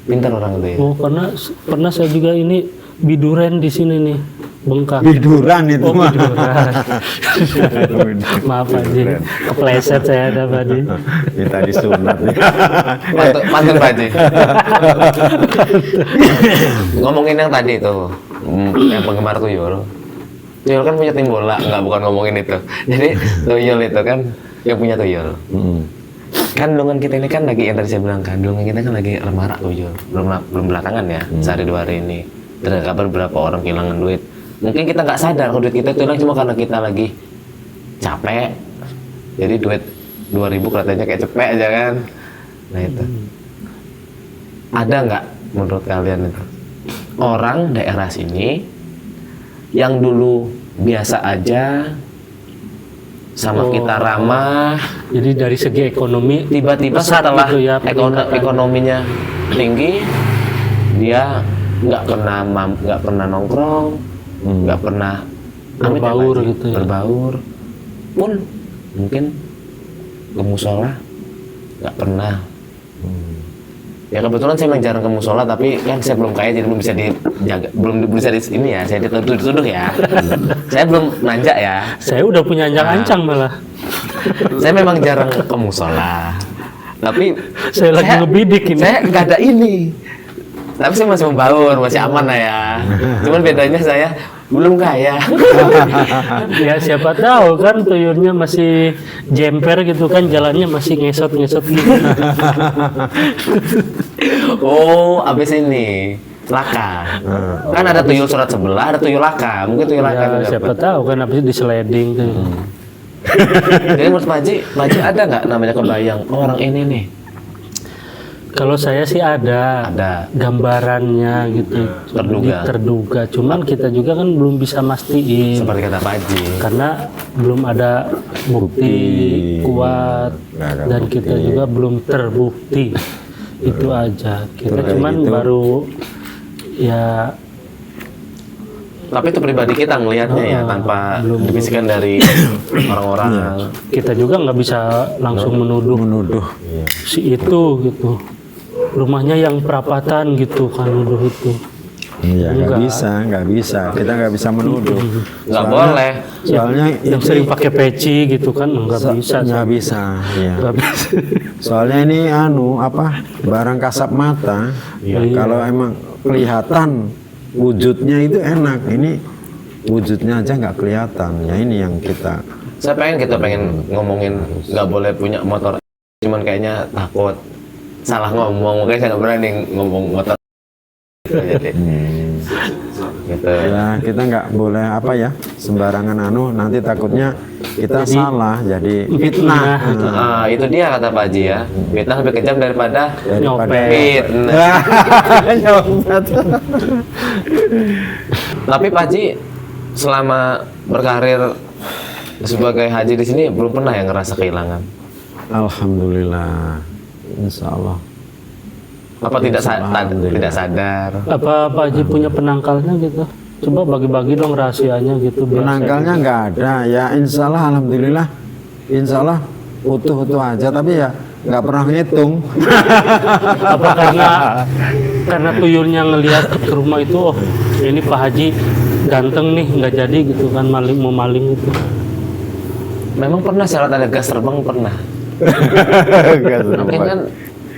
Pintar orang itu ya. Oh, karena pernah saya juga ini biduren di sini nih, bengkak. Biduran itu Oh, mah. biduran. Maaf Pak Haji, kepleset saya ada Pak Haji. Kita disunat nih. Pantun Pak Haji. Ngomongin yang tadi itu, yang penggemar tuyul. Tuyul kan punya tim bola, nggak bukan ngomongin itu. Jadi tuyul itu kan yang punya tuyul. Kandungan kita ini kan lagi, yang tadi saya bilang, kandungan kita kan lagi remarak tuyul. Belum belakangan ya, sehari dua hari ini. Terdengar kabar beberapa orang kehilangan duit. Mungkin kita nggak sadar kalau duit kita itu hilang cuma karena kita lagi capek. Jadi duit 2.000 kelihatannya kayak cepet aja kan. Nah itu. Ada nggak menurut kalian itu orang daerah sini yang dulu biasa aja sama kita ramah, Jadi dari segi ekonomi tiba-tiba pesat setelah gitu ya, peningkatan. ekonominya tinggi, dia nggak pernah nongkrong, nggak pernah amit ya, Berbaur Pak Haji, gitu ya. berbaur pun mungkin ke musola nggak pernah. Ya kebetulan saya memang jarang ke musola, tapi kan saya belum kaya jadi belum bisa dijaga, belum bisa di ini ya, saya dituduh ya. Saya belum nanjak ya. saya udah punya ancang-ancang malah. Saya memang jarang ke musola, tapi Saya lagi ngebidik ini. Saya nggak ada ini, tapi saya masih membaur, masih aman lah ya. Cuman bedanya saya belum kaya. Ya siapa tahu kan tuyulnya masih jemper gitu kan, jalannya masih ngesot-ngesot gitu. Oh, abis ini laka. Kan ada tuyul surat sebelah, ada tuyul laka. Mungkin tuyul laka Ya, juga siapa dapat. tahu kan habis di sliding tuh. Jadi menurut Pak Haji ada nggak namanya kebayang orang ini nih? Kalau saya sih ada gambarannya gitu, terduga. Cuman kita juga kan belum bisa mastiin Seperti kata Pak Haji. karena belum ada bukti kuat Nggak ada dan bukti. kita juga belum terbukti. Itu aja. Kita Kayak cuman gitu. baru ya Tapi itu pribadi kita ngelihatnya ya, tanpa dibisikkan dari orang-orang. kita juga nggak bisa langsung menuduh Iya. si itu gitu. Rumahnya yang perapatan gitu kan, nuduh itu. Iya, Enggak. nggak bisa. Kita nggak bisa menuduh. Nggak boleh. Soalnya Yang sering pakai peci gitu kan nggak bisa. Nggak bisa. Iya. Nggak bisa. Soalnya ini barang kasat mata. Kalau emang kelihatan wujudnya itu enak. Ini wujudnya aja nggak kelihatan. Ya ini yang kita. Saya pengen ngomongin nggak boleh punya motor. Cuman kayaknya takut salah ngomong, makanya saya nggak berani ngomong motor. Jadi, gitu. Ya kita nggak boleh sembarangan nanti takutnya kita salah jadi fitnah. Ah, itu dia kata Pak Haji ya. Fitnah lebih kejam daripada Daripada fitnah. Tapi Pak Haji selama berkarir sebagai haji di sini belum pernah yang ngerasa kehilangan. Alhamdulillah, Insya Allah. Apa tidak sadar? Apa Pak Haji punya penangkalnya gitu? Coba bagi-bagi dong rahasianya gitu. biar Penangkalnya saya- nggak ada. Ya Insya Allah, Alhamdulillah, Insya Allah utuh-utuh aja. Tapi ya nggak pernah ngitung. Apa karena tuyulnya ngelihat ke rumah itu, oh ini Pak Haji ganteng nih, nggak jadi gitu kan, mau maling itu. Memang pernah syarat ada gas terbang pernah. Mungkin kan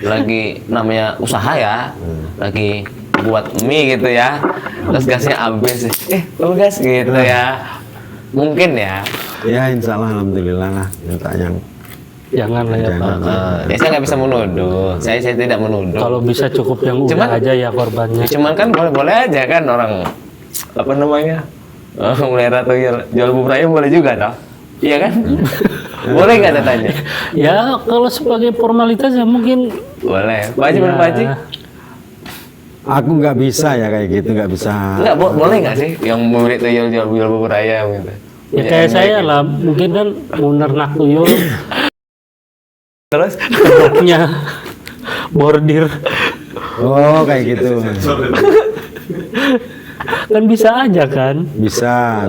lagi namanya usaha ya, lagi buat mie gitu ya, terus gasnya habis, gas gitu ya, mungkin ya. Ya insya Allah alhamdulillah lah, minta yang Jangan lah ya Pak. Ya saya nggak bisa menuduh, saya tidak menuduh. Kalau bisa cukup yang udah Cuman- aja ya korbannya. Cuman kan boleh aja kan orang apa namanya, mulai ratu jual bubur ayam boleh juga toh, iya kan? Boleh nggak datanya? Ya kalau sebagai formalitas ya mungkin Boleh. Pak Haji, ya, Pak Haji? aku nggak bisa ya kayak gitu, nggak bisa. Enggak, boleh nggak sih yang murid tuyul jual bubur ayam gitu? ya kayak saya lah, mungkin kan mau nernak tuyul, Terus? ternaknya bordir, Oh kayak gitu. kan bisa aja kan? Bisa.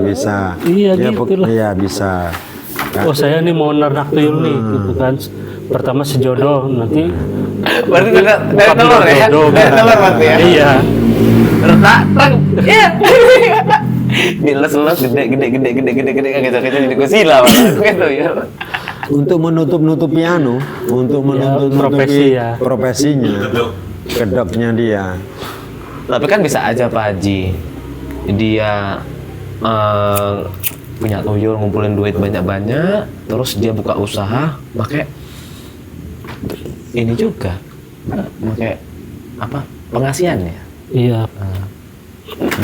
Iya, Ya, gitu lah. Iya bisa. Oh saya nih mau nernak tuyul nih, gitu kan? Pertama sejodoh, nanti Berarti dari telur ya? jodoh, Dari telur berarti ya? Iya. Retak, tang, iya. Diles-les gede kayak gitu jadi kusila gitu ya. Untuk menutupi profesi ya. profesinya, kedoknya dia. Tapi kan bisa aja Pak Haji, dia punya tuyul ngumpulin duit banyak-banyak, terus dia buka usaha, pakai ini juga, pakai apa pengasihan ya, Iya.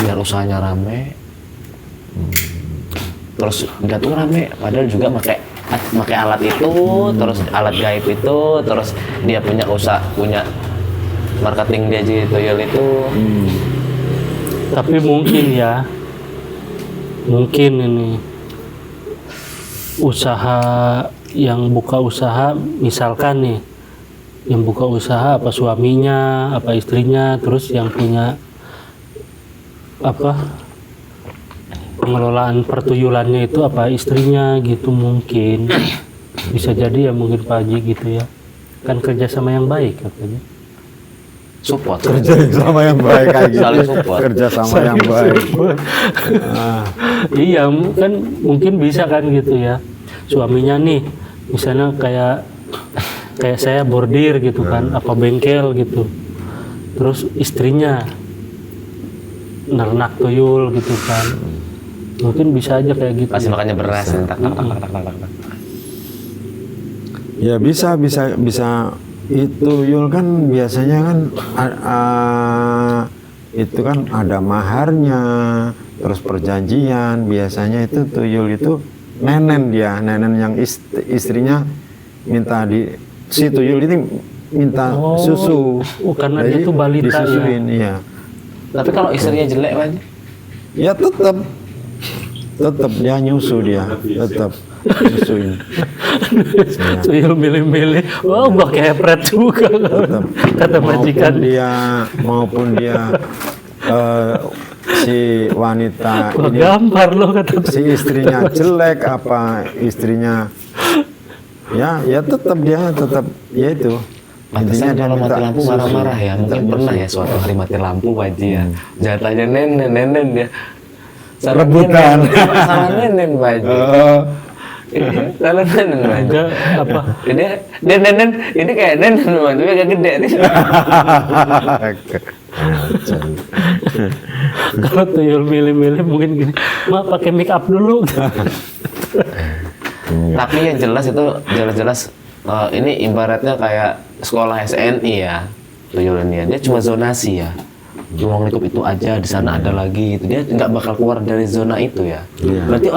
biar usahanya rame. Terus nggak tuh rame, padahal juga pakai alat itu, terus alat gaib itu, terus dia punya usaha, punya marketing dia di tuyul itu. Tapi mungkin ini usaha yang buka usaha, misalkan nih yang buka usaha apa suaminya, apa istrinya, terus yang punya apa pengelolaan pertuyulannya itu apa istrinya gitu, mungkin bisa jadi ya, mungkin Pak Haji gitu ya, kan kerjasama yang baik katanya. Support. Kerja sama yang baik kayak gitu. Saling support. Kerja sama yang baik. Iya, kan mungkin bisa kan gitu ya. Suaminya nih, misalnya kayak saya bordir gitu kan, apa bengkel gitu. Terus istrinya nernak tuyul gitu kan. Mungkin bisa aja kayak gitu. Kasih makannya beras, tak. Ya bisa. Itu Yul kan biasanya kan itu kan ada maharnya, terus perjanjian. Biasanya itu tuyul itu nenen yang istrinya minta si tuyul ini minta susu. Karena dia Jadi tuh balita ya. disusuin, iya. Tapi kalau istrinya jelek Pak Haji? Ya tetap dia nyusu tetap nyusuin. Tuyul milih-milih, wah gua kepret juga kata majikan. maupun dia si wanita Wah ini, gampar loh kata. si istrinya jelek apa istrinya ya tetap ya itu. Pantesan dia kalau minta mati lampu susu. marah-marah ya. Mungkin pernah ya suatu hari mati lampu Pak Haji ya. Jatahnya nenen dia. Rebutan. Salah nenen Pak Haji. Salah nenen Pak Haji. Enggak apa? Dia nenen, ini kayak nenen Pak, tapi agak gede nih. Kalau tuyul milih-milih mungkin gini, Ma pakai make up dulu. Tapi yang jelas itu jelas ini ibaratnya kayak sekolah SNI ya, tuyul ini ya. Dia cuma zonasi ya. Ruang lingkup itu aja, di sana ada lagi gitu. Dia nggak bakal keluar dari zona itu ya. Iya. Berarti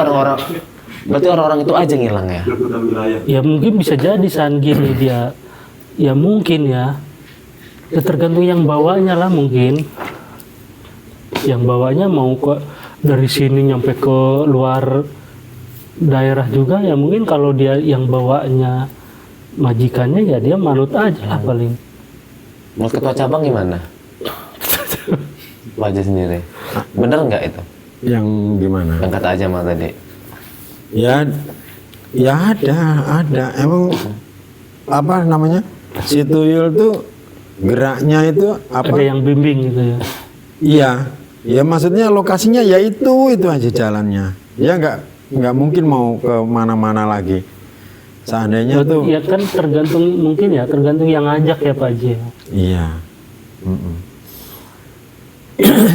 orang-orang itu aja ngilang ya. Rebutan wilayah. Ya mungkin bisa jadi saat gini dia, ya mungkin ya, tergantung yang bawanya lah mungkin. Yang bawanya mau ke dari sini nyampe ke luar daerah juga ya, mungkin kalau dia yang bawanya majikannya ya dia manut aja lah paling. Menurut ketua cabang gimana? Wajah sendiri. Bener nggak itu? Yang gimana? Yang kata aja mah tadi. Ya ada. Emang apa namanya? Si tuyul tuh geraknya itu apa? Ada yang bimbing gitu ya. Iya. Ya maksudnya lokasinya ya itu aja jalannya. Ya nggak mungkin mau ke mana-mana lagi. Seandainya tuh, Ya kan tergantung mungkin ya, tergantung yang ngajak ya Pak Haji. iya.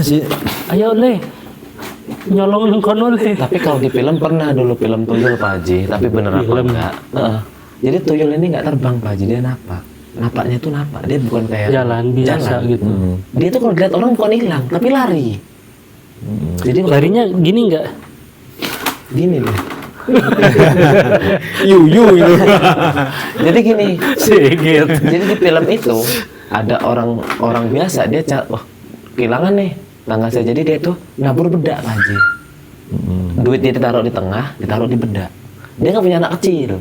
Si, Ayo Le, nyolong nang kono Le. Tapi kalau di film pernah dulu film tuyul Pak Haji, tapi bener apa Film. enggak? Jadi tuyul ini nggak terbang Pak Haji, dia napak. Napaknya tuh napak, dia bukan kayak Jalan biasa gitu. Dia tuh kalau dilihat orang bukan hilang, tapi lari. Jadi Larinya gini nggak? gini deh. itu. Jadi gini, Sigit. jadi di film itu ada orang biasa dia wah kehilangan nih tangga saya, jadi dia tuh nabur bedak Pak Haji. Duit dia ditaruh di tengah, ditaruh di bedak. Dia nggak punya anak kecil.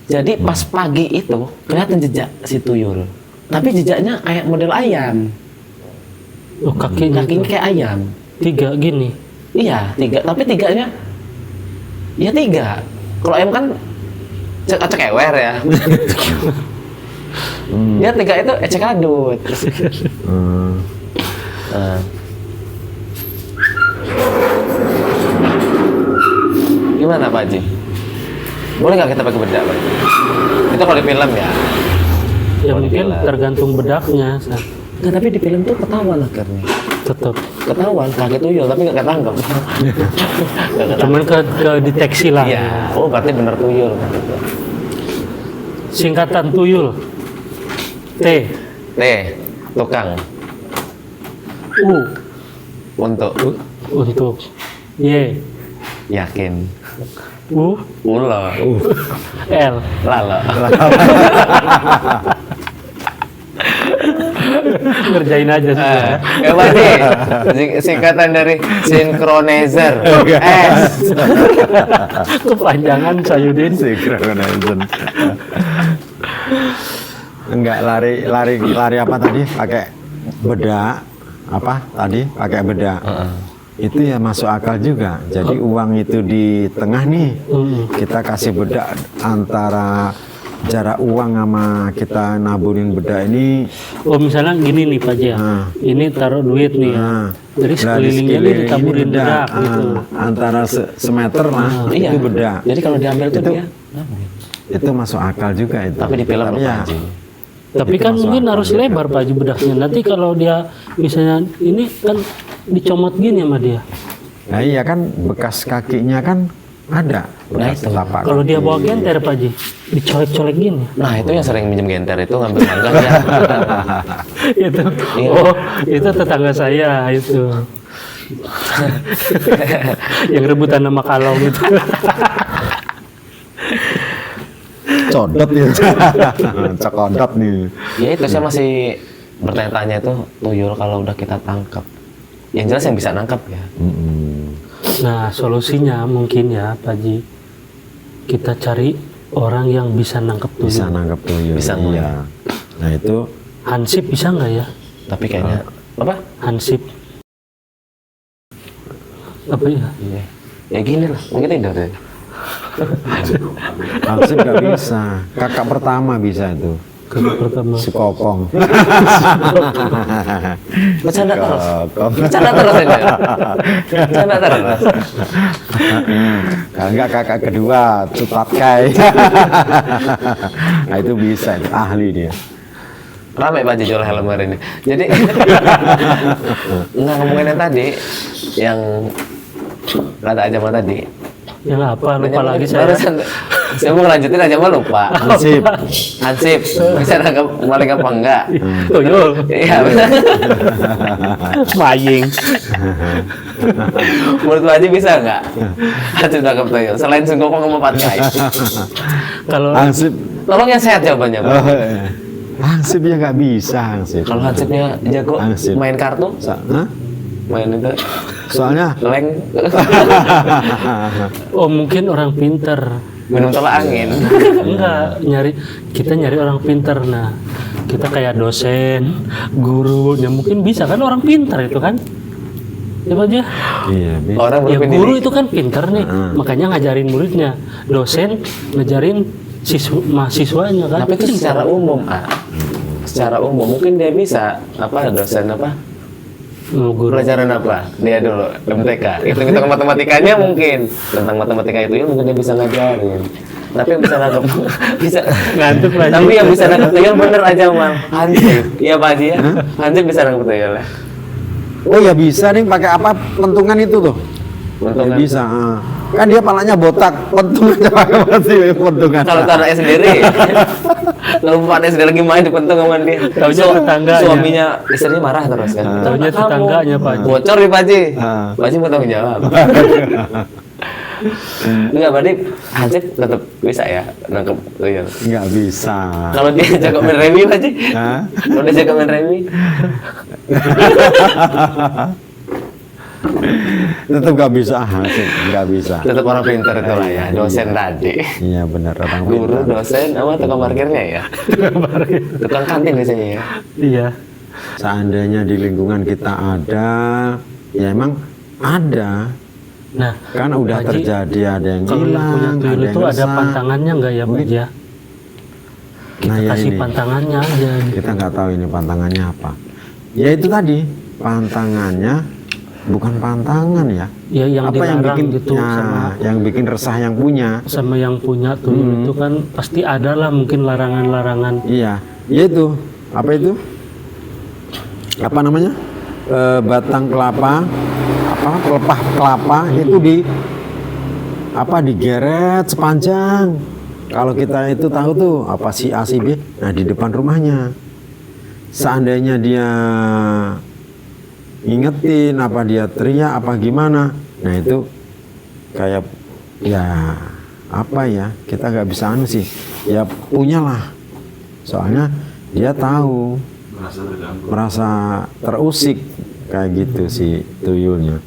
Jadi pas pagi itu kelihatan jejak si tuyul. Tapi jejaknya kayak model ayam. Oh kakinya Kakinya tuh. kayak ayam. 3 gini. Iya, 3. Tapi 3-nya ya 3. Kalau ayam kan cekewer ya. Dia 3 itu ecek adut. Nah. Gimana Pak Haji? Boleh nggak kita pakai bedak Pak Haji? Itu kalau di film ya. Ya Oh, mungkin gila. tergantung bedaknya. Nggak, tapi di film tuh ketahuan akhirnya. Tetap. Ketahuan kaki tuyul tapi nggak ketangkep. Nggak ketangkep. Cuman ke deteksi lah. Iya. Oh berarti bener tuyul. Singkatan tuyul. T. Tukang U. untuk Untuk. Y. yakin. U. Ulo. L. Lalo. Ngerjain aja sih. Ya berarti singkatan dari synchronizer. S. Kepanjangan Sayudin. Enggak, lari apa tadi? Pakai bedak. Apa tadi? Pakai bedak. Itu ya masuk akal juga. Jadi uang itu di tengah nih. Kita kasih bedak antara jarak uang sama kita naburin bedak ini. Oh misalnya gini nih Pak Jia. Nah. Ini taruh duit nih ya. Nah, Jadi sekelilingnya ini ditaburin bedak gitu. Antara semeter lah Iya. itu bedak. Jadi kalau diambil tuh Itu- dia. Itu masuk akal juga itu. Tapi di film Tapi Pak ya, Haji. Tapi Itu kan masuk mungkin akal harus juga. lebar Pak Haji bedaknya. Nanti kalau dia misalnya ini kan dicomot gini sama dia. Nah iya kan bekas kakinya kan ada. Nah, Bekas itu. telapak Kalau dia kaki. bawa genter Pak Haji, dicolek-colek gini. Nah itu yang sering minjem genter itu ngambil tangga ya. Itu. Iya. Oh, itu tetangga saya itu. Yang rebutan nama kalau gitu. Codot ya. Codot nih. Ya itu saya masih bertanya-tanya itu tuyul kalau udah kita tangkap. Yang jelas yang bisa nangkap ya. Nah, solusinya mungkin ya Pak Haji, kita cari orang yang bisa nangkep Bisa tuyul. nangkep tuyul. Bisa iya. Nah itu Hansip bisa nggak ya? Tapi kayaknya apa? Hansip. Apa ya? Iya. Ya gini lah, mungkin tidur deh. Hansip nggak bisa. Kakak pertama bisa itu. Kakak pertama. Si Kokong. Bercanda terus. Kokong. Bercanda terus ini. Bercanda terus. Kalau enggak kakak kedua, Cutat Kai. Nah itu bisa, itu ahli dia. Rame Pak Haji jual helm hari ini. Jadi nggak ngomongin yang tadi, yang kata aja mah tadi. Yang apa? Lupa lagi saya. Barusan, saya mau ngelanjutin aja mah lupa. Hansip. Hansip, bisa nangkap maling apa enggak? Tuyul. Iya benar. Maying. Menurut Pak Haji bisa nggak? Hansip nangkap tuyul. Selain sungkong sama patkai. Kalau Hansip. Tolong yang sehat jawabannya Pak. Hansip ya nggak bisa Hansip. Kalau Hansipnya jago Hansip. main kartu, Hah? main itu Soalnya leng, oh mungkin orang pinter. minum tolak angin. Enggak, kita nyari orang pinter. Nah, kita kayak dosen, guru, ya mungkin bisa kan orang pinter itu kan? Ya Pak aja. iya, Orang Ya berpendiri. guru itu kan pinter nih, makanya ngajarin muridnya. Dosen ngajarin mahasiswanya kan? Tapi itu secara umum, secara umum mungkin dia bisa apa dosen apa Guru. Pelajaran apa? Dia dulu MTK. Hitung-hitung matematikanya mungkin. Tentang matematika itu mungkin dia bisa ngajarin. Tapi yang bisa nangkep bisa Ngantuk lagi. Tapi yang bisa nangkep tuyul bener aja mal. Hansip. Iya Pak Haji ya. Hansip bisa nangkep tuyul ya. Oh ya bisa nih pakai apa pentungan itu tuh? Pentungan. Ya, bisa. Kan dia palanya botak, pentungan pakai apa sih pentungan? Kalau tanahnya sendiri, lalu bapaknya sendiri lagi main dipentung sama dia. Taunya tetangganya. Suaminya, istrinya marah terus kan. Taunya Kamu tetangganya, Pak Haji. Bocor nih Pak Haji. Ah. Pak Haji mau tanggung jawab. Enggak, berarti Hansip tetap bisa ya nangkep tuyul. Nggak bisa. Kalau dia jago main remi Pak Haji, Hah? kalau dia jago main remi, Tetap nggak bisa, Hansip, nggak bisa. tetap orang pintar itu lah ya. Dosen tadi, Iya benar orang guru, pintar. dosen, sama tukang parkirnya ya. Tukang kantin biasanya ya. Iya. Seandainya di lingkungan kita ada, ya emang ada. Nah, Kan udah Pak Haji, terjadi, ada yang kalau yang punya hilang, tuyul ada yang itu ada rusak. pantangannya nggak ya, Pak Mungkin. ya? Kita Nah, ya kasih ini. pantangannya aja. Kita nggak tahu ini pantangannya apa. Ya itu tadi, pantangannya bukan pantangan ya. Ya yang Apa yang dilarang bikin gitu ya, yang bikin resah yang punya. sama yang punya tuyul itu kan pasti ada lah mungkin larangan-larangan. Iya, ya itu. Apa itu? Apa namanya? Batang kelapa, apa pelepah kelapa itu digeret sepanjang. Kalau kita itu tahu tuh apa si A si B, nah di depan rumahnya. Seandainya dia ingetin apa dia teriak apa gimana, nah itu kayak ya apa ya, kita nggak bisa anu sih, ya punyalah. Soalnya dia tahu, Merasa terganggu. merasa terusik kayak gitu si tuyulnya.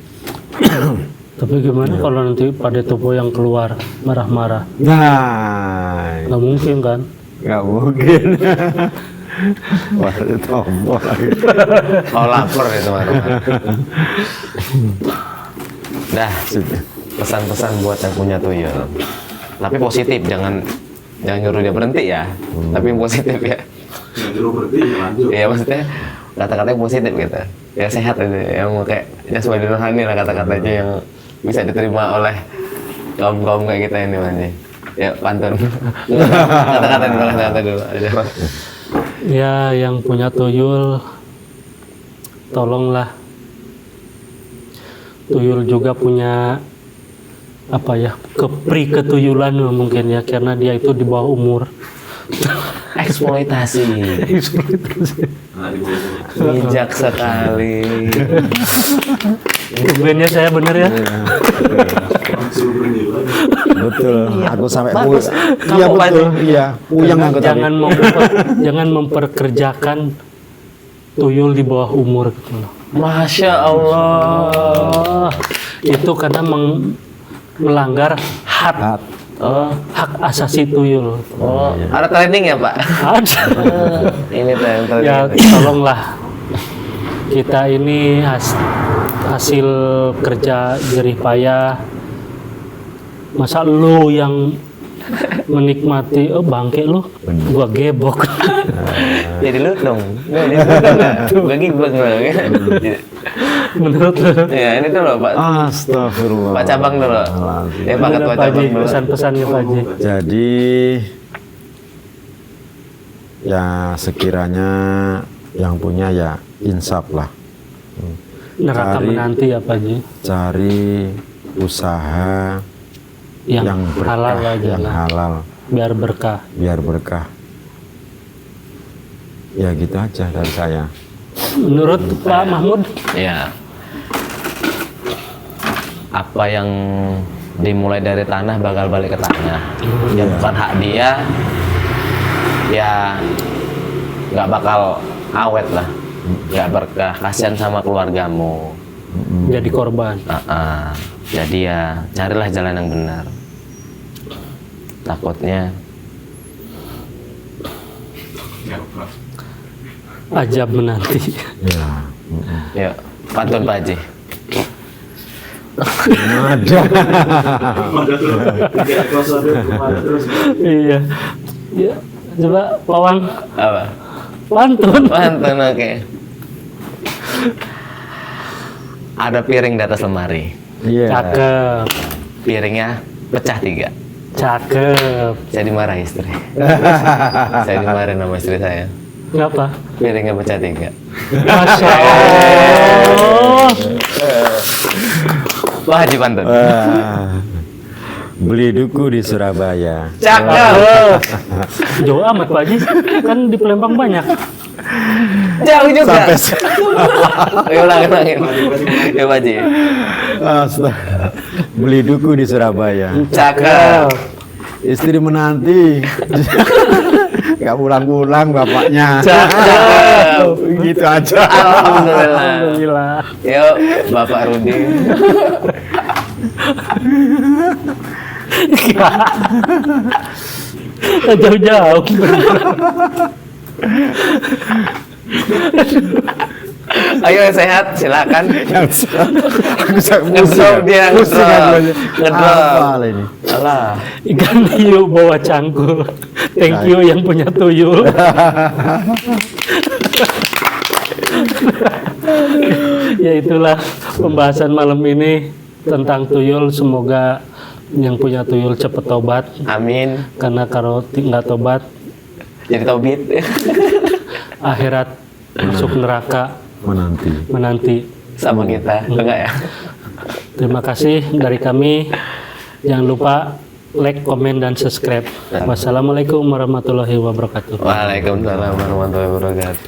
Tapi gimana kalau nanti pada topo yang keluar marah-marah? Nah, Nggak mungkin kan? nggak mungkin. Wah, itu tombol lagi. Kalau lapar ya teman-teman. Dah, pesan-pesan buat yang punya tuyul. Tapi positif, jangan nyuruh dia berhenti ya. Tapi yang positif ya. Yang dulu berarti ya lanjut. Iya maksudnya kata-katanya positif gitu. Ya sehat itu, yang kayak ya sesuai rohani lah kata-katanya yang bisa diterima oleh kaum kayak kita ini Mas. Ya pantun. Kata-kata dulu, kata-kata dulu. Aja, Mas. Ya yang punya tuyul, tolonglah. Tuyul juga punya apa ya, ketuyulan mungkin ya, karena dia itu di bawah umur. Eksploitasi. Nah, di bawah. Bijak sekali. Sebenarnya saya bener ya. Suruh bernilai. Betul. Aku sampai Bagus. Iya Kamu betul. Pak. Iya, puyeng aku tadi. Jangan memperkerjakan tuyul di bawah umur gitu loh. Masya Allah. Itu karena melanggar hak Hat. hak asasi tuyul. Oh, ada training ya Pak? Ada. Ini tuh yang training. Ya tolonglah, kita ini hasil kerja jerih payah. Masa lu yang menikmati, bangke lu, gua gebok. Jadi lu dong. Bagi gua Menurut lu? Ya ini tuh loh Pak. Astagfirullah. Pak Cabang dulu. Ya Pak Ketua Pak Haji, Cabang dulu. pesan-pesannya Pak Haji. Jadi ya sekiranya yang punya ya insaf lah. Neraka Cari- menanti ya Pak Haji. Cari usaha yang berkah, halal aja yang lah, halal, biar berkah. biar berkah. Ya gitu aja dari saya. Menurut Pak Mahmud, Ya. Apa yang dimulai dari tanah bakal balik ke tanah. Ya bukan hak dia. Ya nggak bakal awet lah. Nggak berkah. Kasihan sama keluargamu. jadi korban. Jadi ya carilah jalan yang benar. Takutnya Ya, Pak. Ajab menanti. Ya. ya pantun Pak Haji. Ada. Ada terus. Tiga episode ada terus. Iya. Ya, coba Pawang Apa? pantun. Pantun oke. ada piring di atas lemari. Iya. Cakep. Piringnya pecah 3. Cakep. Saya dimarahi istri. Saya dimarahin sama istri saya. Kenapa? Piringnya pecah 3. Masya Allah. Wah, Haji Pantun. Beli duku di Surabaya. Cakep. Jauh amat Pak Haji. Kan di Palembang banyak. Jauh juga. Sampai ulangin. Ya, Pak Haji. Astaga. Beli duku di Surabaya. Cakep. Istri menanti. Gak pulang-pulang bapaknya. Cakep. Gitu aja. Alhamdulillah. Alhamdulillah. Yuk, Bapak Rudi. Jauh-jauh. Ayo yang sehat, silakan. Ngedrop Ngedrop dia, ngedrop. Apa ini? Alah. Ikan hiu bawa cangkul. Thank you yang punya tuyul. Ya itulah pembahasan malam ini tentang tuyul. Semoga yang punya tuyul cepat tobat. Amin. Karena kalau nggak tobat, Jadi tobit. akhirat masuk neraka menanti. Sama kita, enggak ya? Terima kasih dari kami. Jangan lupa like, komen, dan subscribe. Wassalamualaikum warahmatullahi wabarakatuh. Waalaikumsalam warahmatullahi wabarakatuh.